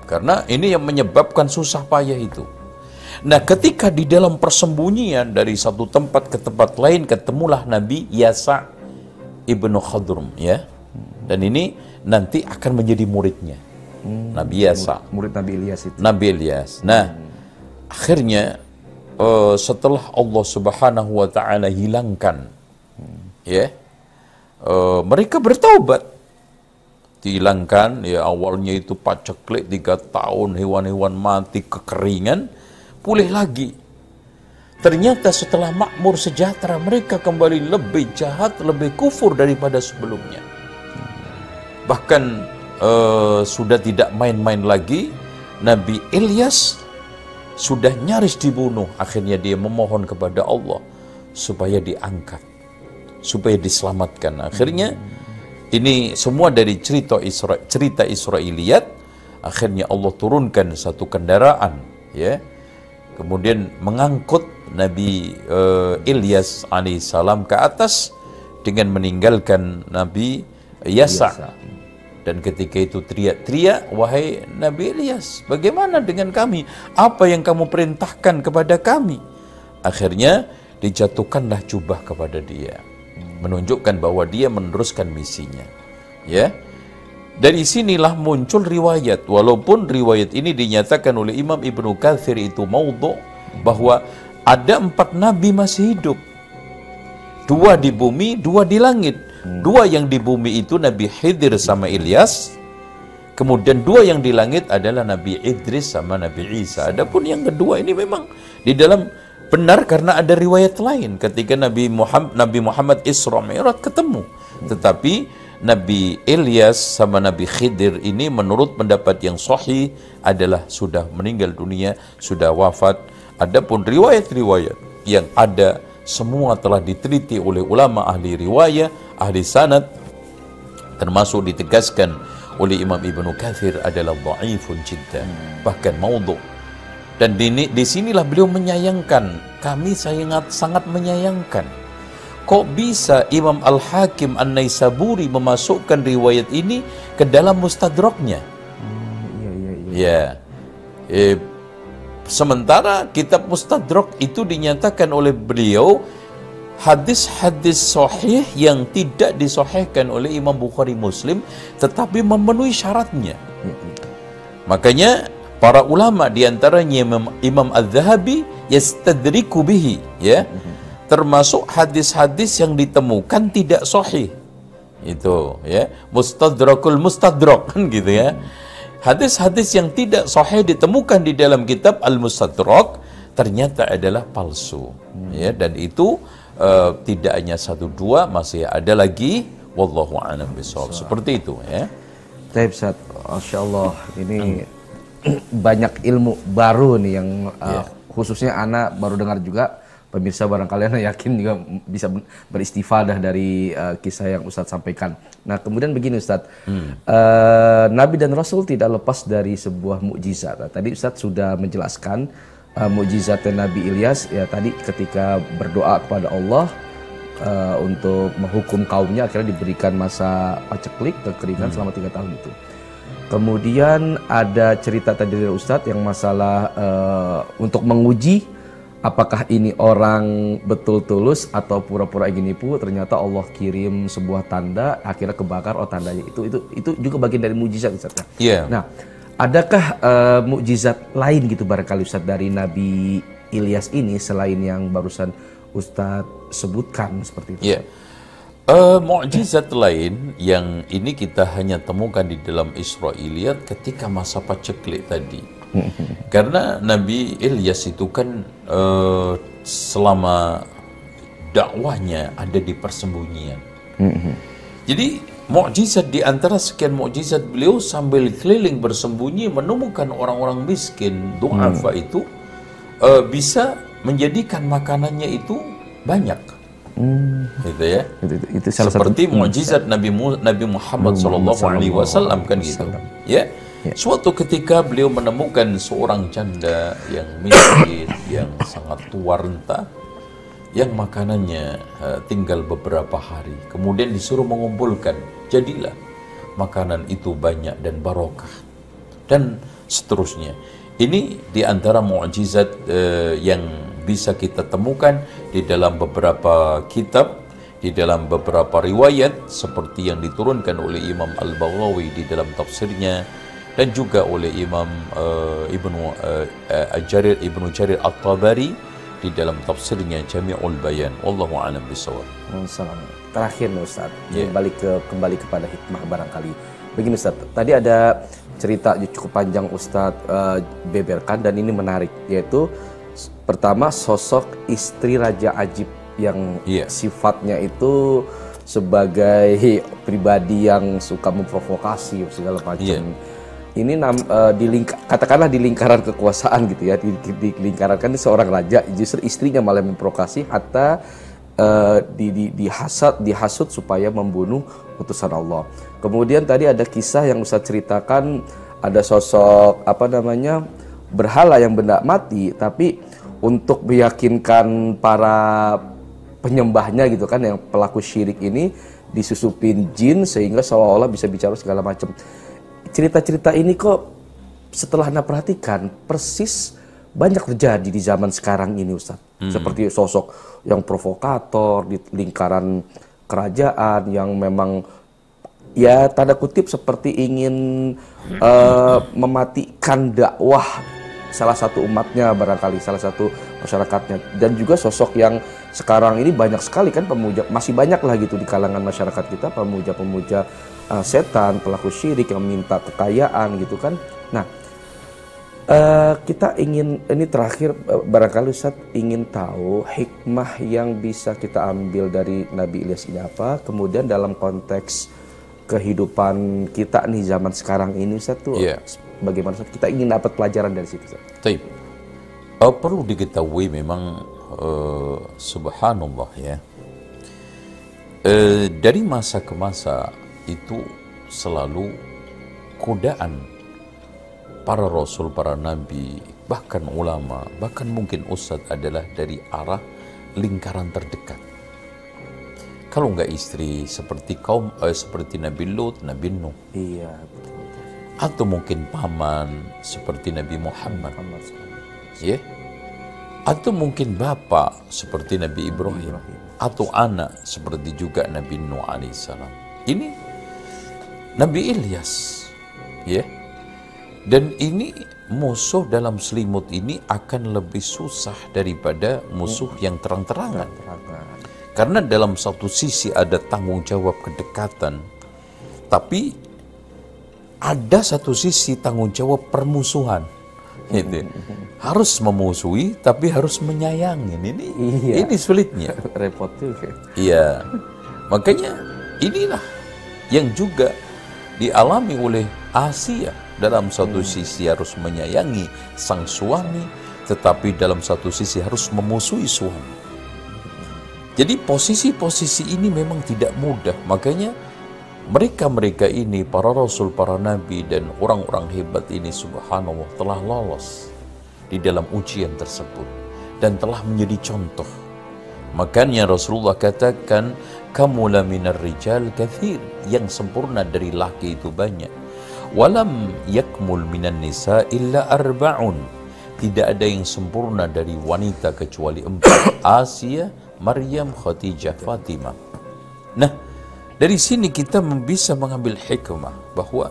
S1: karena ini yang menyebabkan susah payah itu. Nah, ketika di dalam persembunyian dari satu tempat ke tempat lain, ketemulah Nabi Yasa ibnu Khadrum, ya. Dan ini nanti akan menjadi muridnya. Nabi Yasa,
S2: murid Nabi Ilyas itu.
S1: Nabi Ilyas. Nah, akhirnya setelah Allah Subhanahu wa Ta'ala hilangkan, ya, mereka bertaubat, dihilangkan, ya, awalnya itu paceklik 3 tahun, hewan-hewan mati, kekeringan, pulih lagi. Ternyata setelah makmur sejahtera, mereka kembali lebih jahat, lebih kufur daripada sebelumnya. Bahkan sudah tidak main-main lagi. Nabi Ilyas sudah nyaris dibunuh. Akhirnya dia memohon kepada Allah supaya diangkat, supaya diselamatkan. Akhirnya ini semua dari cerita Israiliyat. Akhirnya Allah turunkan satu kendaraan, ya, kemudian mengangkut Nabi Ilyas alaihissalam ke atas dengan meninggalkan Nabi Yasa. Dan ketika itu teriak-teriak, wahai Nabi Ilyas, bagaimana dengan kami? Apa yang kamu perintahkan kepada kami? Akhirnya dijatuhkanlah jubah kepada dia, menunjukkan bahwa dia meneruskan misinya. Ya, dari sinilah muncul riwayat, walaupun riwayat ini dinyatakan oleh Imam Ibnu Katsir itu maudhu', bahwa ada 4 nabi masih hidup, 2 di bumi, 2 di langit. 2 yang di bumi itu Nabi Khidir sama Ilyas, kemudian 2 yang di langit adalah Nabi Idris sama Nabi Isa. Adapun yang kedua ini memang di dalam benar karena ada riwayat lain ketika Nabi Muhammad Isra Mi'raj ketemu. Tetapi Nabi Ilyas sama Nabi Khidir ini menurut pendapat yang sahih adalah sudah meninggal dunia, sudah wafat. Adapun riwayat-riwayat yang ada semua telah diteliti oleh ulama ahli riwayat, ahli sanad, termasuk ditegaskan oleh Imam Ibnu Katsir adalah dhaifun jiddan, bahkan maudhu'. Dan di sinilah beliau menyayangkan, kami sangat menyayangkan. Kok bisa Imam Al-Hakim An-Naisaburi memasukkan riwayat ini ke dalam mustadraknya? Ya. Sementara kitab mustadrak itu dinyatakan oleh beliau hadis-hadis sahih yang tidak disahihkan oleh Imam Bukhari Muslim tetapi memenuhi syaratnya. Makanya para ulama diantaranya Imam Az-Zahabi yastadriku bihi, ya, termasuk hadis-hadis yang ditemukan tidak sahih. Itu, ya, mustadrakul mustadrak kan gitu ya. Hadis-hadis yang tidak sahih ditemukan di dalam kitab Al-Mustadrak ternyata adalah palsu. Ya, dan itu tidak hanya satu dua, masih ada lagi, wallahu a'lam bishawab. Seperti itu, ya.
S2: Baik, Ustaz. Masya Allah, ini banyak ilmu baru nih yang khususnya anak baru dengar juga. Pemirsa barangkali Anda yakin juga bisa beristifadah dari kisah yang Ustadz sampaikan. Nah, kemudian begini Ustadz, Nabi dan Rasul tidak lepas dari sebuah mukjizat. Nah, tadi Ustadz sudah menjelaskan mukjizatnya Nabi Ilyas, ya, tadi ketika berdoa kepada Allah untuk menghukum kaumnya, akhirnya diberikan masa paceklik, kekeringan selama 3 tahun itu. Kemudian ada cerita tadi dari Ustadz yang masalah untuk menguji apakah ini orang betul tulus atau pura-pura ingin nipu, ternyata Allah kirim sebuah tanda, akhirnya kebakar, oh tandanya itu juga bagian dari mukjizat Ustaz.
S1: Yeah.
S2: Nah, adakah mukjizat lain gitu barangkali Ustaz dari Nabi Ilyas ini selain yang barusan Ustaz sebutkan seperti itu?
S1: Yeah. Mukjizat lain yang ini kita hanya temukan di dalam Israiliyat ketika masa paceklik tadi. Karena Nabi Ilyas itu kan selama dakwahnya ada di persembunyian. Jadi mukjizat di antara sekian mukjizat beliau sambil keliling bersembunyi menemukan orang-orang miskin, du'afa itu bisa menjadikan makanannya itu banyak. Gitu ya.
S2: Itu salah
S1: seperti
S2: satu
S1: mukjizat Nabi Muhammad SAW kan gitu. Ya. Suatu ketika beliau menemukan seorang janda yang miskin, yang sangat tua renta, yang makanannya tinggal beberapa hari. Kemudian disuruh mengumpulkan, jadilah makanan itu banyak dan barokah. Dan seterusnya. Ini di antara mukjizat yang bisa kita temukan di dalam beberapa kitab, di dalam beberapa riwayat seperti yang diturunkan oleh Imam Al-Baghawi di dalam tafsirnya, dan juga oleh Imam Ibnu Jarir At-Tabari di dalam tafsirnya Jami'ul Bayan. Wallahu a'lam bishawab.
S2: Terakhir nih Ustaz, kembali kepada hikmah barangkali. Begini Ustaz, tadi ada cerita cukup panjang Ustaz beberkan dan ini menarik, yaitu pertama sosok istri Raja Ajib yang sifatnya itu sebagai pribadi yang suka memprovokasi segala macam. Ini katakanlah di lingkaran kekuasaan gitu ya, di lingkaran kan seorang raja, justru istrinya malah memprovokasi hatta dihasut supaya membunuh utusan Allah. Kemudian tadi ada kisah yang Ustaz ceritakan, ada sosok berhala yang benda mati, tapi untuk meyakinkan para penyembahnya gitu kan, yang pelaku syirik ini disusupin jin sehingga seolah-olah bisa bicara segala macam. Cerita-cerita ini kok setelah Anda perhatikan persis banyak terjadi di zaman sekarang ini Ustaz. Seperti sosok yang provokator di lingkaran kerajaan yang memang ya tanda kutip seperti ingin mematikan dakwah salah satu umatnya barangkali, salah satu masyarakatnya. Dan juga sosok yang sekarang ini banyak sekali kan pemuja, masih banyak lah gitu di kalangan masyarakat kita pemuja-pemuja setan, pelaku syirik yang minta kekayaan gitu kan. Nah, kita ingin, ini terakhir barangkali Ustaz ingin tahu hikmah yang bisa kita ambil dari Nabi Ilyas ini apa, kemudian dalam konteks kehidupan kita nih zaman sekarang ini Ustaz tuh bagaimana Ustaz? Kita ingin dapat pelajaran dari situ Ustaz.
S1: Perlu diketahui memang subhanallah ya. Dari masa ke masa itu selalu godaan para rasul, para nabi, bahkan ulama, bahkan mungkin ustadz adalah dari arah lingkaran terdekat. Kalau nggak istri seperti seperti Nabi Lut, Nabi Nuh.
S2: Iya, betul.
S1: Atau mungkin paman seperti Nabi Muhammad. Ya. Atau mungkin bapak seperti Nabi Ibrahim. Atau anak seperti juga Nabi Nuh alaihissalam. Ini Nabi Ilyas. Ya. Dan ini musuh dalam selimut ini akan lebih susah daripada musuh yang terang-terangan. Karena dalam satu sisi ada tanggung jawab kedekatan, tapi ada satu sisi tanggung jawab permusuhan. Gitu. Harus memusuhi, tapi harus menyayangi. Ini sulitnya.
S2: Repot juga.
S1: Iya. Makanya inilah yang juga dialami oleh Asia. Dalam satu sisi harus menyayangi sang suami, tetapi dalam satu sisi harus memusuhi suami. Jadi posisi-posisi ini memang tidak mudah. Makanya mereka-mereka ini, para rasul, para nabi, dan orang-orang hebat ini subhanallah telah lolos di dalam ujian tersebut dan telah menjadi contoh. Makanya Rasulullah katakan, kamula minar rijal kathir, yang sempurna dari laki itu banyak. Walam yakmul minan nisa illa arba'un, tidak ada yang sempurna dari wanita kecuali 4. Asia, Maryam, Khadijah, Fatimah. Nah, dari sini kita bisa mengambil hikmah bahwa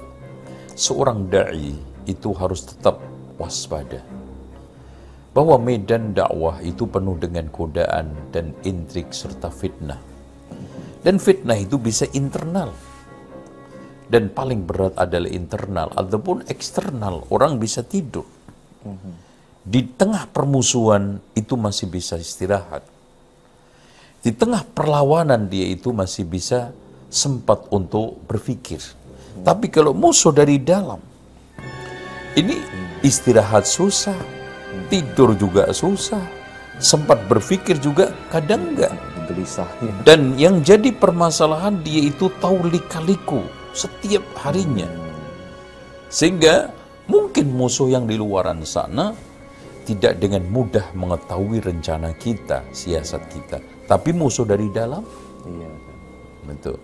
S1: seorang da'i itu harus tetap waspada. Bahwa medan dakwah itu penuh dengan godaan dan intrik serta fitnah. Dan fitnah itu bisa internal. Dan paling berat adalah internal ataupun eksternal. Orang bisa tidur. Di tengah permusuhan itu masih bisa istirahat. Di tengah perlawanan dia itu masih bisa sempat untuk berpikir. Tapi kalau musuh dari dalam, ini istirahat susah, tidur juga susah, sempat berpikir juga kadang enggak. Dan yang jadi permasalahan dia itu tahu lika-liku setiap harinya. Sehingga mungkin musuh yang di luaran sana tidak dengan mudah mengetahui rencana kita, siasat kita. Tapi musuh dari dalam, iya, betul.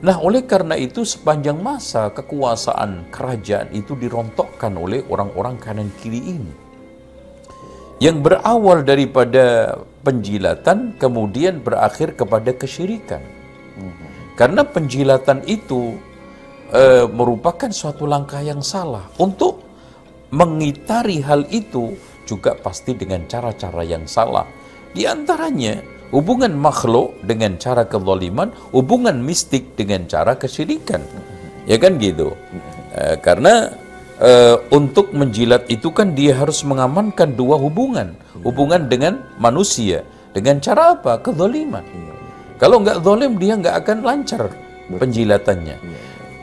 S1: Nah, oleh karena itu sepanjang masa kekuasaan kerajaan itu dirontokkan oleh orang-orang kanan kiri ini. Yang berawal daripada penjilatan, kemudian berakhir kepada kesyirikan. Karena penjilatan itu merupakan suatu langkah yang salah. Untuk mengitari hal itu juga pasti dengan cara-cara yang salah. Di antaranya hubungan makhluk dengan cara kezaliman, hubungan mistik dengan cara kesyirikan. Ya kan gitu. Karena untuk menjilat itu kan dia harus mengamankan dua hubungan. Hubungan dengan manusia. Dengan cara apa? Kezaliman. Kalau nggak zalim dia nggak akan lancar penjilatannya.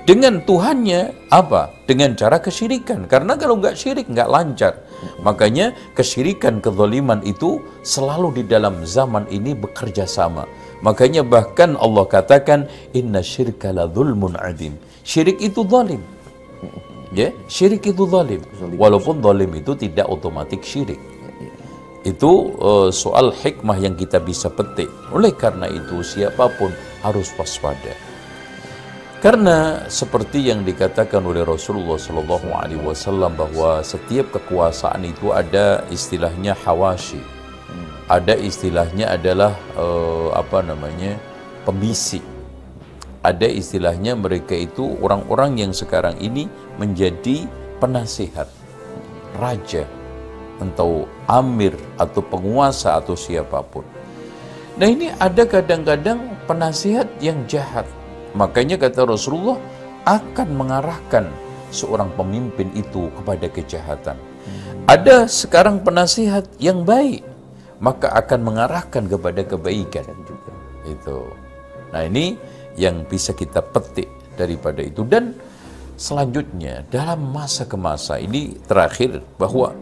S1: Dengan Tuhannya apa? Dengan cara kesyirikan. Karena kalau nggak syirik nggak lancar. Makanya kesyirikan, kezaliman itu selalu di dalam zaman ini bekerja sama. Makanya bahkan Allah katakan inna syirka la dzulmun adzim. Syirik itu zalim. Ya, syirik itu zalim. Walaupun zalim itu tidak otomatis syirik. Itu soal hikmah yang kita bisa petik. Oleh karena itu siapapun harus waspada. Karena seperti yang dikatakan oleh Rasulullah SAW bahwa setiap kekuasaan itu ada istilahnya hawashi, ada istilahnya adalah pembisik, ada istilahnya mereka itu orang-orang yang sekarang ini menjadi penasihat, raja, atau amir atau penguasa atau siapapun. Nah ini ada kadang-kadang penasihat yang jahat. Makanya kata Rasulullah akan mengarahkan seorang pemimpin itu kepada kejahatan. Ada sekarang penasihat yang baik, maka akan mengarahkan kepada kebaikan. Itu. Nah ini yang bisa kita petik daripada itu. Dan selanjutnya dalam masa ke masa ini terakhir bahwa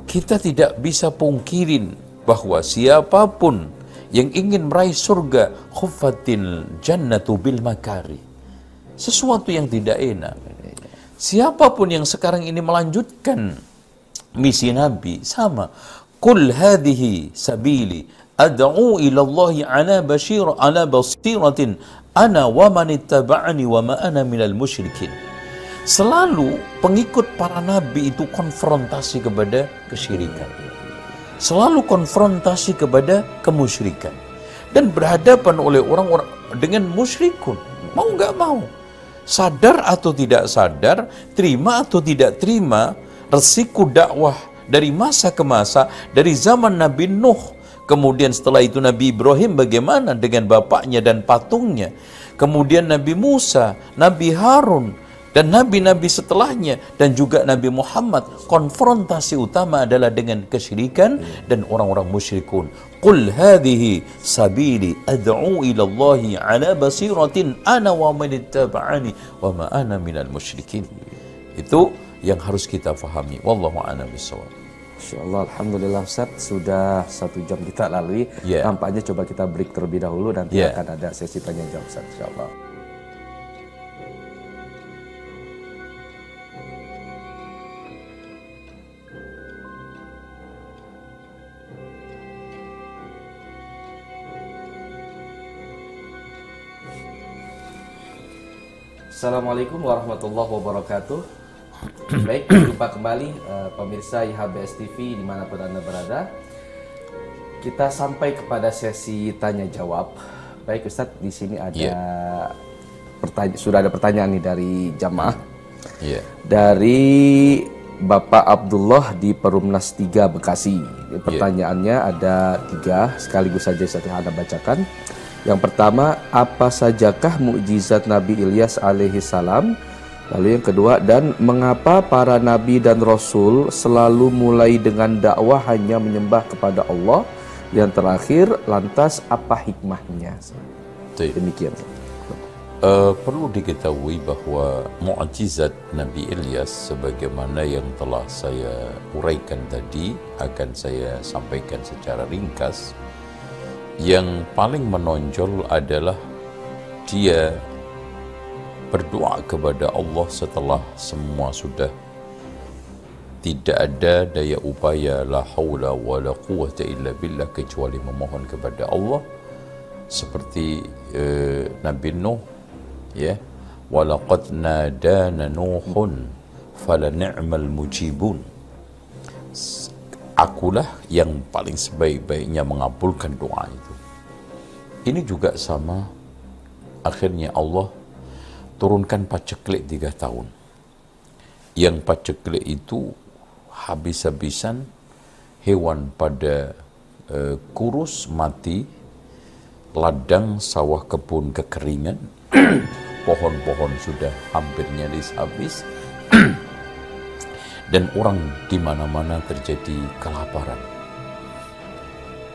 S1: kita tidak bisa pungkirin bahwa siapapun yang ingin meraih surga, khuffatil jannatu bil makari, sesuatu yang tidak enak. Siapapun yang sekarang ini melanjutkan misi Nabi, sama. Qul hadhihi sabili ad'u ila Allahi ala basiratin ana wa man ittaba'ani wa ma ana minal musyrikin. Selalu pengikut para nabi itu konfrontasi kepada kesyirikan. Selalu konfrontasi kepada kemusyrikan. Dan berhadapan oleh orang-orang dengan musyrikun. Mau nggak mau. Sadar atau tidak sadar, terima atau tidak terima, resiko dakwah dari masa ke masa, dari zaman Nabi Nuh, kemudian setelah itu Nabi Ibrahim bagaimana dengan bapaknya dan patungnya, kemudian Nabi Musa, Nabi Harun, dan nabi-nabi setelahnya, dan juga Nabi Muhammad, konfrontasi utama adalah dengan kesyirikan dan orang-orang musyrikun. Qul hadhihi sabili ad'u ila Allahi ala basiratin ana wa man ittaba'ani wa ma ana minal musyrikin. Itu yang harus kita fahami. Wallahu a'lam bishawab.
S2: Insyaallah, alhamdulillah Ustaz, sudah 1 jam kita lalui. Nampaknya coba kita break terlebih dahulu, nanti akan ada sesi tanya jawab Ustaz, insyaallah. Assalamualaikum warahmatullahi wabarakatuh. Baik, jumpa kembali pemirsa IHBS TV dimanapun Anda berada. Kita sampai kepada sesi tanya jawab. Baik Ustadz, di sini ada sudah ada pertanyaan nih dari jamaah. Dari Bapak Abdullah di Perumnas 3 Bekasi. Pertanyaannya ada 3, sekaligus saja saya Anda bacakan. Yang pertama, apa sajakah mukjizat Nabi Ilyas alaihi salam? Lalu yang kedua, dan mengapa para nabi dan rasul selalu mulai dengan dakwah hanya menyembah kepada Allah? Yang terakhir, lantas apa hikmahnya? Demikian.
S1: Perlu diketahui bahwa mukjizat Nabi Ilyas sebagaimana yang telah saya uraikan tadi akan saya sampaikan secara ringkas. Yang paling menonjol adalah dia berdoa kepada Allah setelah semua sudah tidak ada daya upaya, la haula wa la quwwata illa billah, kecuali memohon kepada Allah, seperti Nabi Nuh, ya, walaqad nadana nuhun fala ni'mal mujibun. Akulah yang paling sebaik-baiknya mengabulkan doa itu. Ini juga sama, akhirnya Allah turunkan paceklik 3 tahun. Yang paceklik itu habis-habisan, hewan pada kurus mati, ladang sawah kebun kekeringan, pohon-pohon sudah hampir nyaris habis, dan orang di mana-mana terjadi kelaparan.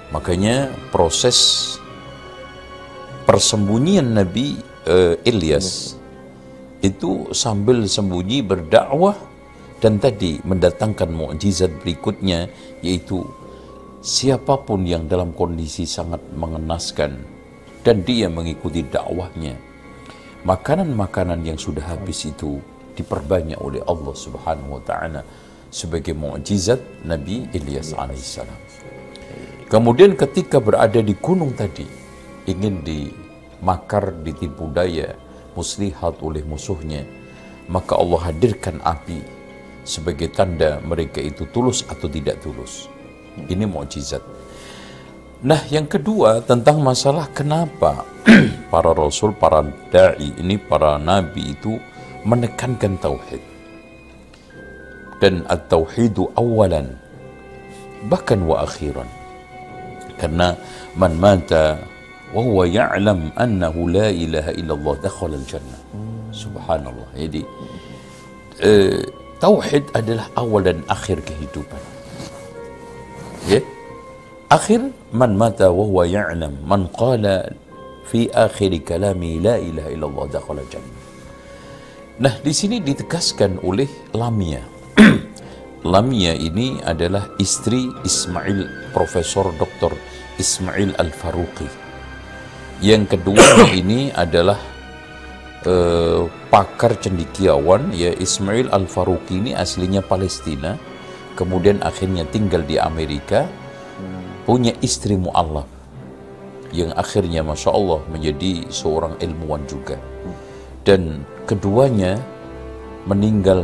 S1: Makanya proses persembunyian Nabi Ilyas itu sambil sembunyi berdakwah, dan tadi mendatangkan mukjizat berikutnya, yaitu siapapun yang dalam kondisi sangat mengenaskan dan dia mengikuti dakwahnya, makanan-makanan yang sudah habis itu diperbanyak oleh Allah Subhanahu wa taala sebagai mukjizat Nabi Ilyas alaihissalam. Kemudian ketika berada di gunung tadi, ingin dimakar, ditipu daya, muslihat oleh musuhnya, maka Allah hadirkan api sebagai tanda mereka itu tulus atau tidak tulus. Ini mukjizat. Nah, yang kedua tentang masalah kenapa para rasul, para dai ini, para nabi itu menekankan tauhid. Dan at-tauhidu awalan bahkan wa akhiran. Karena man mata wa huwa ya'lam annahu la ilaha illallah dakhala al-jannah. Subhanallah. Jadi tauhid adalah awal dan akhir kehidupan. Ya. Akhir, man mata wa huwa ya'lam, man qala fi akhir kalami la ilaha illallah dakhala al-jannah. Nah, di sini ditegaskan oleh lamia. Lamia ini adalah istri Ismail, Profesor Dr. Ismail Al-Faruqi. Yang kedua ini adalah pakar cendekiawan, ya. Ismail Al-Faruqi ini aslinya Palestina, kemudian akhirnya tinggal di Amerika, punya istri mu'allaf yang akhirnya Masya Allah menjadi seorang ilmuwan juga. Dan keduanya meninggal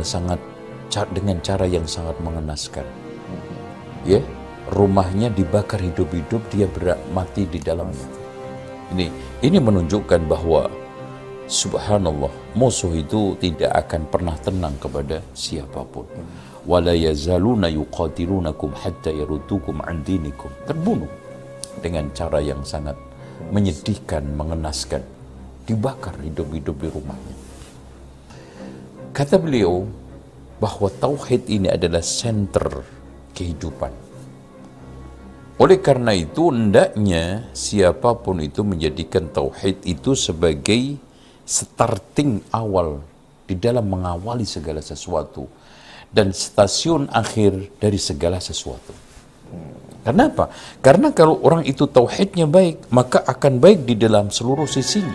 S1: dengan cara yang sangat mengenaskan, ya. Rumahnya dibakar hidup-hidup, dia mati di dalamnya. Ini menunjukkan bahwa subhanallah, musuh itu tidak akan pernah tenang kepada siapapun. Wala yazaluna yuqatilunakum hatta yaruddukum an dinikum. Terbunuh dengan cara yang sangat menyedihkan, mengenaskan. Dibakar hidup-hidup di rumahnya. Kata beliau bahwa tauhid ini adalah senter kehidupan. Oleh karena itu, hendaknya siapapun itu menjadikan tauhid itu sebagai starting awal di dalam mengawali segala sesuatu dan stasiun akhir dari segala sesuatu. Kenapa? Karena kalau orang itu tauhidnya baik, maka akan baik di dalam seluruh sisinya.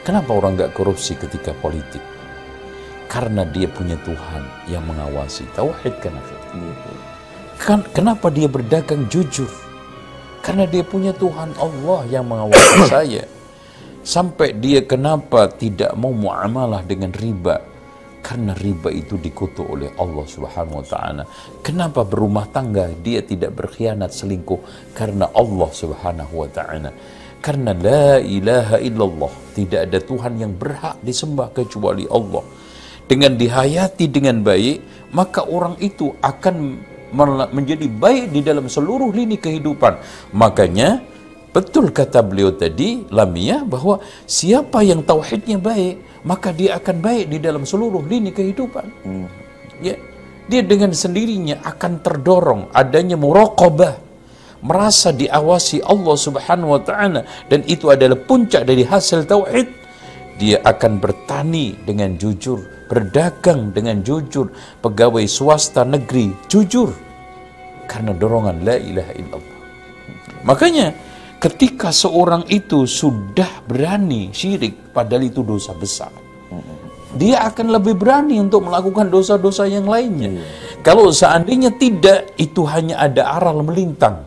S1: Kenapa orang nggak korupsi ketika politik? Karena dia punya Tuhan yang mengawasi. Tauhid kan akhirnya. Kenapa dia berdagang jujur? Karena dia punya Tuhan Allah yang mengawasi saya. Sampai dia kenapa tidak mau muamalah dengan riba? Karena riba itu dikutuk oleh Allah Subhanahu wa taala. Kenapa berumah tangga dia tidak berkhianat, selingkuh? Karena Allah Subhanahu wa taala. Karena la ilaha illallah, tidak ada Tuhan yang berhak disembah kecuali Allah. Dengan dihayati dengan baik, maka orang itu akan menjadi baik di dalam seluruh lini kehidupan. Makanya betul kata beliau tadi, Lamia, bahwa siapa yang tauhidnya baik, maka dia akan baik di dalam seluruh lini kehidupan. Ya, dia dengan sendirinya akan terdorong adanya muraqabah, merasa diawasi Allah Subhanahu wa taala, dan itu adalah puncak dari hasil tauhid. Dia akan bertani dengan jujur, berdagang dengan jujur, pegawai swasta negeri jujur, karena dorongan la ilaha illallah. Makanya ketika seorang itu sudah berani syirik, padahal itu dosa besar, dia akan lebih berani untuk melakukan dosa-dosa yang lainnya. Kalau seandainya tidak, itu hanya ada aral melintang,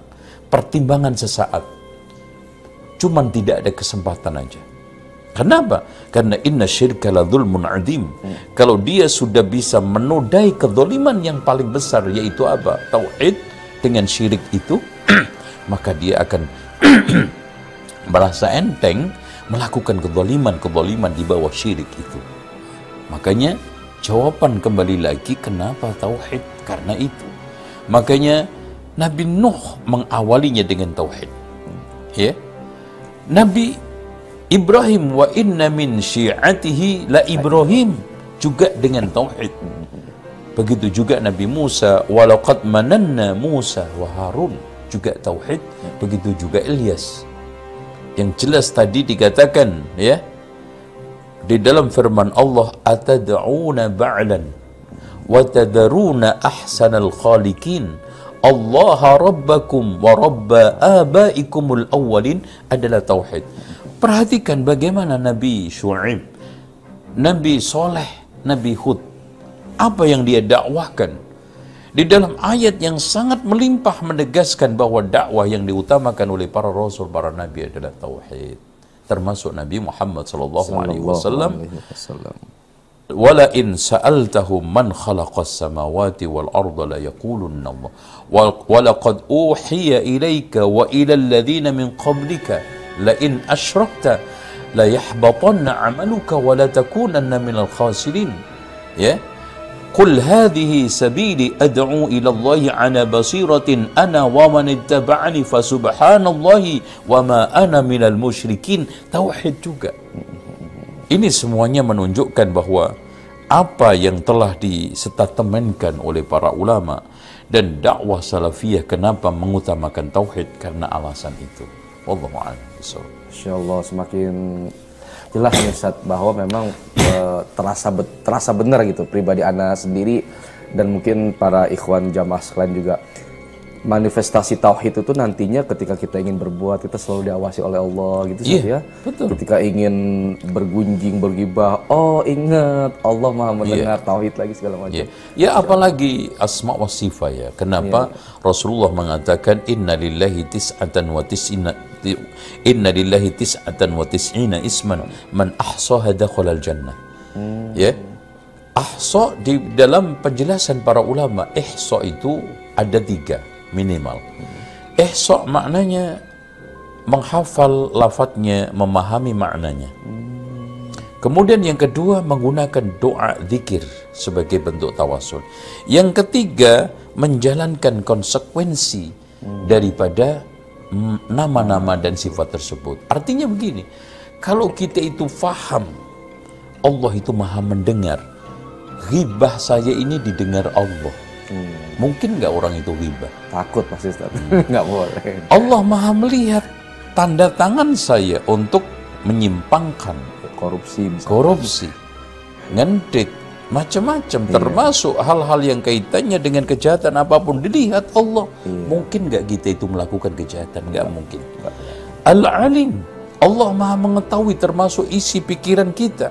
S1: pertimbangan sesaat, cuman tidak ada kesempatan aja. Kenapa? Karena inna syirka la dzulmun adzim. Kalau dia sudah bisa menodai kezaliman yang paling besar, yaitu apa? Tauhid dengan syirik itu, maka dia akan merasa enteng melakukan kezaliman di bawah syirik itu. Makanya jawaban kembali lagi, kenapa tauhid? Karena itu. Makanya Nabi Nuh mengawalinya dengan tauhid. Ya. Nabi Ibrahim, wa inna min syi'atihi la Ibrahim, juga dengan tauhid. Begitu juga Nabi Musa, walaqad mananna Musa wa Harun, juga tauhid. Begitu juga Ilyas. Yang jelas tadi dikatakan, ya, di dalam firman Allah, atad'una ba'lan wa tadharuna ahsanal khaliqin Allah rabbakum wa rabba abaikumul awwalin, adalah tauhid. Perhatikan bagaimana Nabi Syuaib, Nabi Soleh, Nabi Hud, apa yang dia dakwahkan. Di dalam ayat yang sangat melimpah menegaskan bahwa dakwah yang diutamakan oleh para rasul, para nabi adalah tauhid. Termasuk Nabi Muhammad sallallahu alaihi wasallam. Wala in sa'altahum man khalaqas samawati wal arda la yaqulunna Allah. Wa laqad uhiya ilayka wa ila alladhina min qablika la in asyrakta la yahbatanna 'amaluka wa la takunanna minal khasirin. Ya. Qul hadhihi sabili ad'u ila Allah 'ala basiratin ana wa man ittaba'ani fa subhanallahi wa ma ana minal musyrikin. Tauhid juga. Ini semuanya menunjukkan bahwa apa yang telah disetatemenkan oleh para ulama dan dakwah salafiyah, kenapa mengutamakan tauhid? Karena alasan itu. Wallahu a'lam bishawab.
S2: Insyaallah semakin jelas nih Ustaz, bahwa memang terasa benar gitu. Pribadi Ana sendiri Dan mungkin para ikhwan jamaah sekalian juga, manifestasi tauhid itu nantinya ketika kita ingin berbuat, kita selalu diawasi oleh Allah gitu Ustaz, ya.
S1: Betul.
S2: Ketika ingin bergunjing, bergibah, oh ingat Allah Maha mendengar, tauhid lagi segala macam.
S1: Ya apalagi asma wa sifat ya. Kenapa Rasulullah mengatakan inna lillahi tis'atan wa tis'ina isman man ahsaha dakhalal jannah. Ya. Ahsa di dalam penjelasan para ulama, ihsa itu ada 3 minimal. Ihsa maknanya menghafal lafadznya, memahami maknanya. Kemudian yang kedua menggunakan doa zikir sebagai bentuk tawasul. Yang ketiga menjalankan konsekuensi daripada nama-nama dan sifat tersebut. Artinya begini, kalau kita itu faham Allah itu maha mendengar, ghibah saya ini didengar Allah. Mungkin nggak orang itu ghibah?
S2: Takut pasti Ustaz. Nggak boleh.
S1: Allah maha melihat tanda tangan saya untuk menyimpangkan, korupsi, ngentit, macam-macam, termasuk hal-hal yang kaitannya dengan kejahatan apapun dilihat Allah. Mungkin nggak kita itu melakukan kejahatan? Nggak mungkin. Al-Alim, Allah maha mengetahui termasuk isi pikiran kita.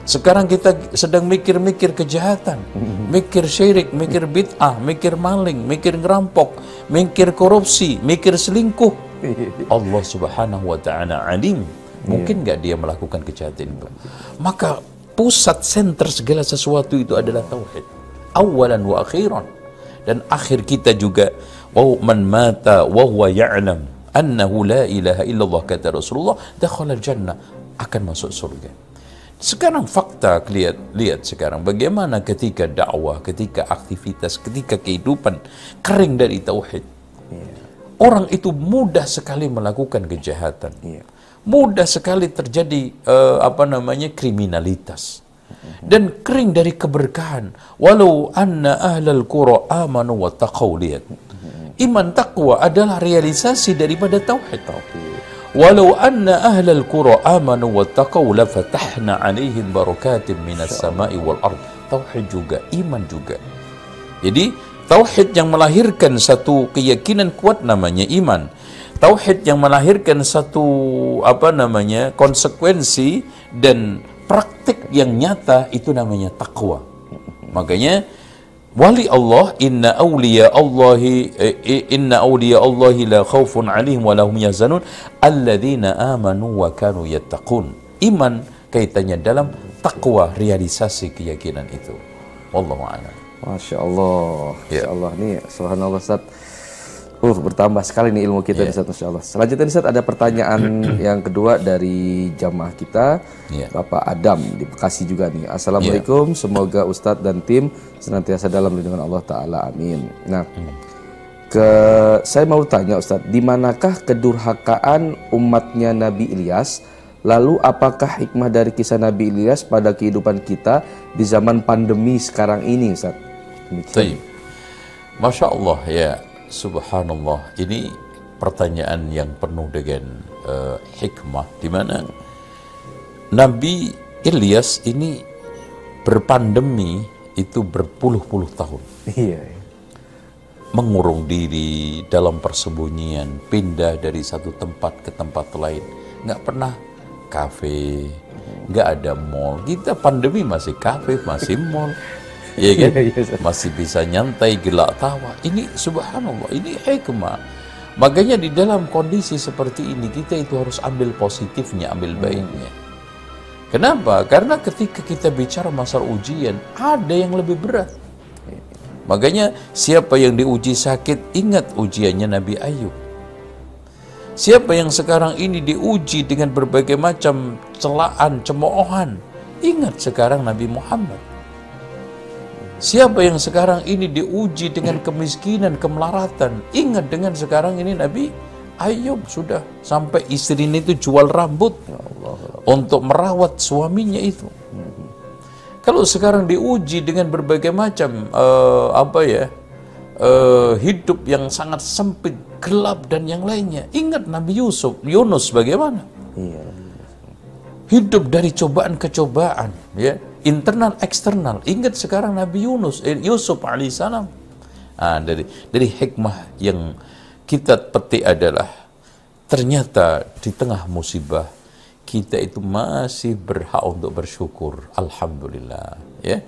S1: Sekarang kita sedang mikir-mikir kejahatan, mikir syirik, mikir bid'ah, mikir maling, mikir ngerampok, mikir korupsi, mikir selingkuh. Allah subhanahu wa ta'ala alim. Mungkin nggak dia melakukan kejahatan itu? Maka pusat center segala sesuatu itu adalah tauhid. Awalan wa akhiran. Dan akhir kita juga, wa man mata wa huwa ya'lam annahu la ilaha illallah, kata Rasulullah, dakhala jannah, akan masuk surga. Sekarang fakta, lihat sekarang bagaimana ketika dakwah, ketika aktivitas, ketika kehidupan kering dari tauhid. Orang itu mudah sekali melakukan kejahatan. Mudah sekali terjadi kriminalitas. Dan kering dari keberkahan. Walau anna ahlal qura amanu wa taqaw, lihat. Iman taqwa adalah realisasi daripada tauhid. Walau anna ahlal qura amanu wattaqaw la fatahna 'alaihim barakatin minas sama'i wal ard. Tauhid juga, iman juga. Jadi tauhid yang melahirkan satu keyakinan kuat namanya iman. Tauhid yang melahirkan satu konsekuensi dan praktik yang nyata itu namanya taqwa. Makanya wali Allah, inna awliya Allahi la khawfun alaihim wa lahum yahzanun alladzina amanu wa kanu yattaqun. Iman kaitannya dalam takwa, realisasi keyakinan itu. Wallahu a'lam.
S2: Masya Allah, Masya Allah. Ini subhanallah Ustaz. Bertambah sekali nih ilmu kita Ustaz, Masya Allah. Selanjutnya Ustaz, ada pertanyaan yang kedua dari jamaah kita, Bapak Adam di Bekasi juga nih. Assalamualaikum, semoga Ustadz dan tim senantiasa dalam lindungan Allah Ta'ala, amin. Nah, saya mau tanya Ustadz, di manakah kedurhakaan umatnya Nabi Ilyas? Lalu apakah hikmah dari kisah Nabi Ilyas pada kehidupan kita di zaman pandemi sekarang ini Ustadz?
S1: Demikian. Masya Allah ya. Subhanallah, ini pertanyaan yang penuh dengan hikmah, di mana Nabi Ilyas ini berpandemi itu berpuluh-puluh tahun. Mengurung diri dalam persembunyian, pindah dari satu tempat ke tempat lain, nggak pernah kafe, nggak ada mall. Kita pandemi masih kafe, masih mall. Ya kan? Masih bisa nyantai, gelak tawa. Ini subhanallah, ini hikmah. Makanya di dalam kondisi seperti ini kita itu harus ambil positifnya, ambil baiknya. Kenapa? Karena ketika kita bicara masalah ujian, ada yang lebih berat. Makanya siapa yang diuji sakit, ingat ujiannya Nabi Ayub. Siapa yang sekarang ini diuji dengan berbagai macam celaan, cemoohan, ingat sekarang Nabi Muhammad. Siapa yang sekarang ini diuji dengan kemiskinan, kemelaratan, ingat dengan sekarang ini Nabi Ayub, sudah sampai istrinya itu jual rambut untuk merawat suaminya itu. Kalau sekarang diuji dengan berbagai macam hidup yang sangat sempit, gelap dan yang lainnya, ingat Nabi Yunus bagaimana? Hidup dari cobaan ke cobaan, ya. internal eksternal. Ingat sekarang Nabi Yusuf alaihissalam. Dari hikmah yang kita petik adalah ternyata di tengah musibah kita itu masih berhak untuk bersyukur. Alhamdulillah. Ya.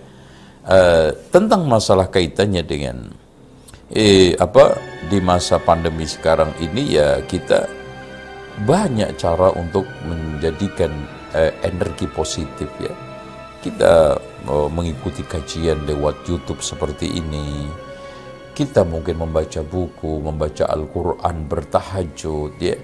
S1: Tentang masalah kaitannya dengan di masa pandemi sekarang ini, ya kita banyak cara untuk menjadikan energi positif, ya. Kita mengikuti kajian lewat YouTube seperti ini. Kita mungkin membaca buku, membaca Al-Quran, bertahajud, ya.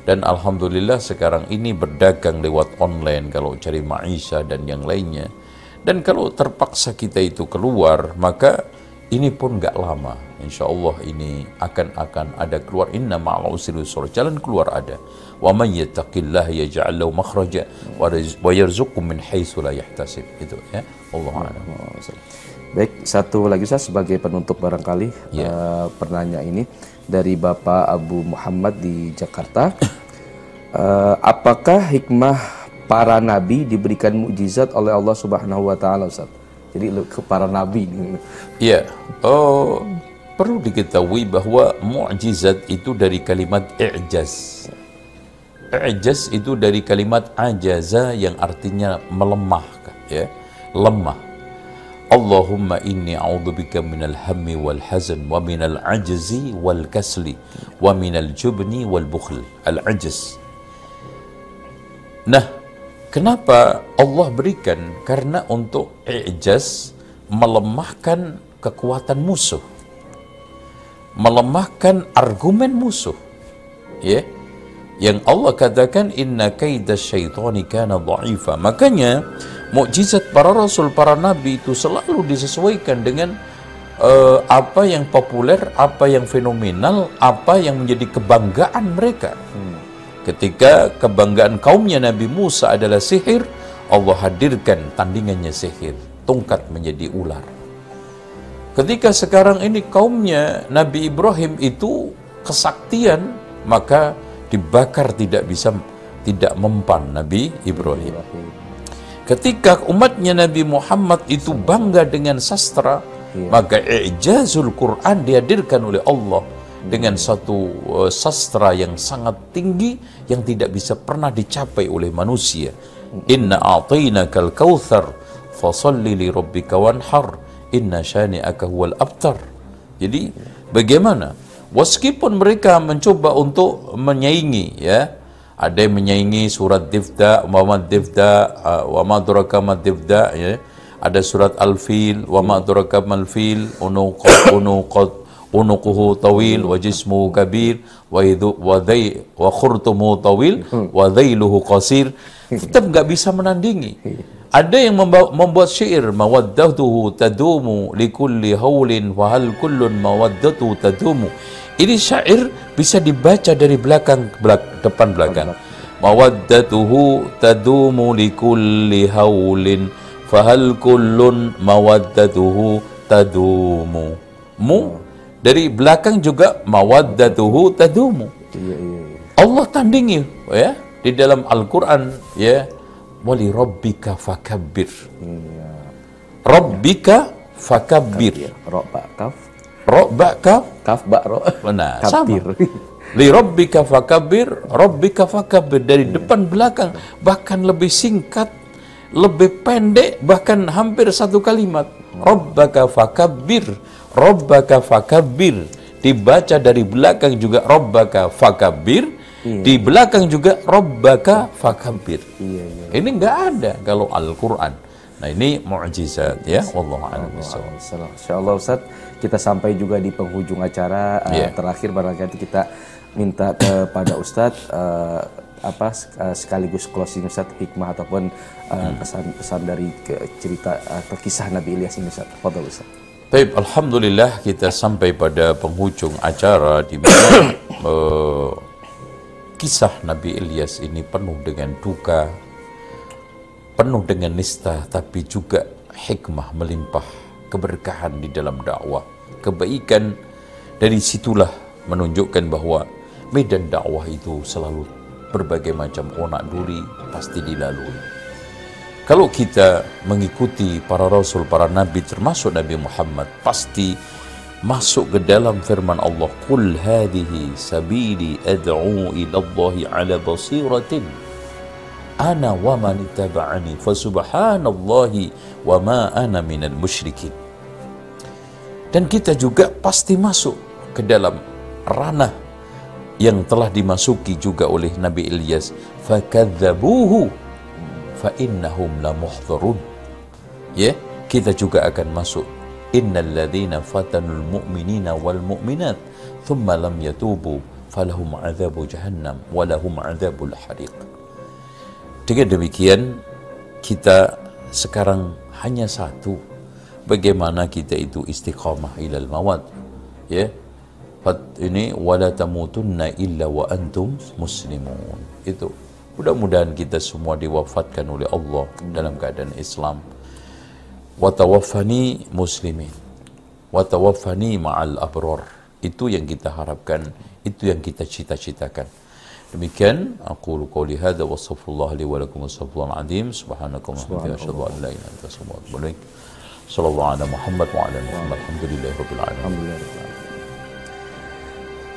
S1: Dan alhamdulillah sekarang ini berdagang lewat online kalau cari maisha dan yang lainnya. Dan kalau terpaksa kita itu keluar, maka ini pun gak lama. Insya Allah ini akan ada keluar. Inna ma'al usri yusra. Jalan keluar ada. Wa man yattaqillah yaj'al lahu makhraja wa yarzuqhu min haitsu la yahtasib. Itu ya. Allahu a'lam.
S2: Baik, satu lagi Ustaz sebagai penutup barangkali pertanyaan ini dari Bapak Abu Muhammad di Jakarta. Apakah hikmah para nabi diberikan mukjizat oleh Allah Subhanahu wa taala, Ustaz? Jadi ke para nabi.
S1: Iya. Perlu diketahui bahwa mukjizat itu dari kalimat i'jaz. I'jaz itu dari kalimat ajaza yang artinya melemah, ya. Lemah. Allahumma inni a'udzubika minal hammi wal hazan wa minal ajzi wal kasli wa minal jubni wal bukhl. Al-ajz. Nah, kenapa Allah berikan? Karena untuk i'jaz melemahkan kekuatan musuh, melemahkan argumen musuh, ya. Yang Allah katakan inna kaida syaitani kana dha'ifa. Makanya mukjizat para rasul, para nabi itu selalu disesuaikan dengan apa yang populer, apa yang fenomenal, apa yang menjadi kebanggaan mereka. Ketika kebanggaan kaumnya Nabi Musa adalah sihir, Allah hadirkan tandingannya sihir, tongkat menjadi ular. Ketika sekarang ini kaumnya Nabi Ibrahim itu kesaktian, maka dibakar tidak mempan Nabi Ibrahim. Ketika umatnya Nabi Muhammad itu bangga dengan sastra, maka i'jazul Quran dihadirkan oleh Allah dengan satu sastra yang sangat tinggi yang tidak bisa pernah dicapai oleh manusia. Inna a'tainakal kautsar fasalli li rabbika wanhar inna syani'aka huwal abtar. Jadi bagaimana? Meskipun mereka mencoba untuk menyaingi, ya. Ada yang menyaingi surat Difda, wa ma adraka ma Difda, ya. Ada surat Al-Fil, wa ma adraka mal fil, unuquhu tawil wa jismuhu kabir wa khurtumuhu tawil wa dhailuhu qasir. Tetap nggak bisa menandingi. Ada yang membuat syair mawaddatuhu tadumu likulli haulin wa hal kullun mawaddatuhu tadumu. Ini syair bisa dibaca dari depan belakang. Mawaddatuhu tadumu likulli haulin fa hal kullun mawaddatuhu tadumu. Dari belakang juga mawaddatuhu tadumu. Allah tandingi, ya, di dalam Al-Qur'an, ya. Wali rabbika fakabbir. Rabbika fakabbir. Ro'ba kaf ba ro. Nah, sama. Li rabbika fakabbir, rabbika fakabbir, dari depan belakang, bahkan lebih singkat, lebih pendek, bahkan hampir satu kalimat. Rabbaka fakabbir, rabbaka fakabbir. Dibaca dari belakang juga rabbaka fakabbir, di belakang juga rabbaka fakabbir. Ini enggak ada kalau Al-Qur'an. Nah, ini mukjizat, ya. Wallahu a'lam bishawab.
S2: Insyaallah Ustaz, kita sampai juga di penghujung acara. Terakhir barangkali kita minta kepada Ustaz sekaligus closing Ustaz, hikmah ataupun pesan dari cerita atau kisah Nabi Ilyas ini Ustaz. Fadhal Ustaz.
S1: Baik, alhamdulillah kita sampai pada penghujung acara di mana kisah Nabi Ilyas ini penuh dengan duka, penuh dengan nista, tapi juga hikmah melimpah, keberkahan di dalam dakwah, kebaikan. Dari situlah menunjukkan bahwa medan dakwah itu selalu berbagai macam onak duri pasti dilalui. Kalau kita mengikuti para rasul, para nabi, termasuk Nabi Muhammad, pasti masuk ke dalam firman Allah, "Qul hadhihi sabili ad'u ila Allahi ala basiratin ana wa man ittaba'ani fa subhanallahi wa ma ana minal musyrikin." Dan kita juga pasti masuk ke dalam ranah yang telah dimasuki juga oleh Nabi Ilyas, fakadzabuhu fa innahum la muhdharun. Ya, kita juga akan masuk, innal ladzina fatanul mu'minina wal mu'minat thumma lam yatubu falahum adzabu jahannam wa lahum adzabul hariq. Dengan demikian, kita sekarang hanya satu, bagaimana kita itu istiqamah ilal mawad. Ya, ini wala tamutunna illa wa antum muslimun. Itu mudah-mudahan kita semua diwafatkan oleh Allah dalam keadaan Islam. Wa tawaffani muslimin wa tawaffani ma'al abrar. Itu yang kita harapkan, itu yang kita cita-citakan. Demikian aqulu qouli hadza wa astaghfirullah li wa lakum wassalamu alaikum subhanakallahumma wa bihamdika asyhadu an la ilaha illa anta astaghfiruka wa atubu ilaik. Sallallahu ala Muhammad wa ala Muhammad. Alhamdulillahirabbil alamin.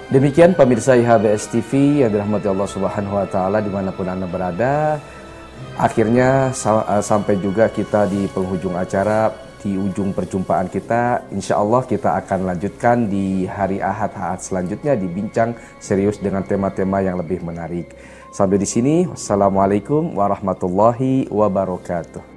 S2: Demikian pemirsa IHBS TV yang dirahmati Allah Subhanahu wa taala dimanapun Anda berada. Akhirnya sampai juga kita di penghujung acara, di ujung perjumpaan kita. Insya Allah kita akan lanjutkan di hari Ahad selanjutnya di Bincang Serius dengan tema-tema yang lebih menarik. Sampai di sini, wassalamualaikum warahmatullahi wabarakatuh.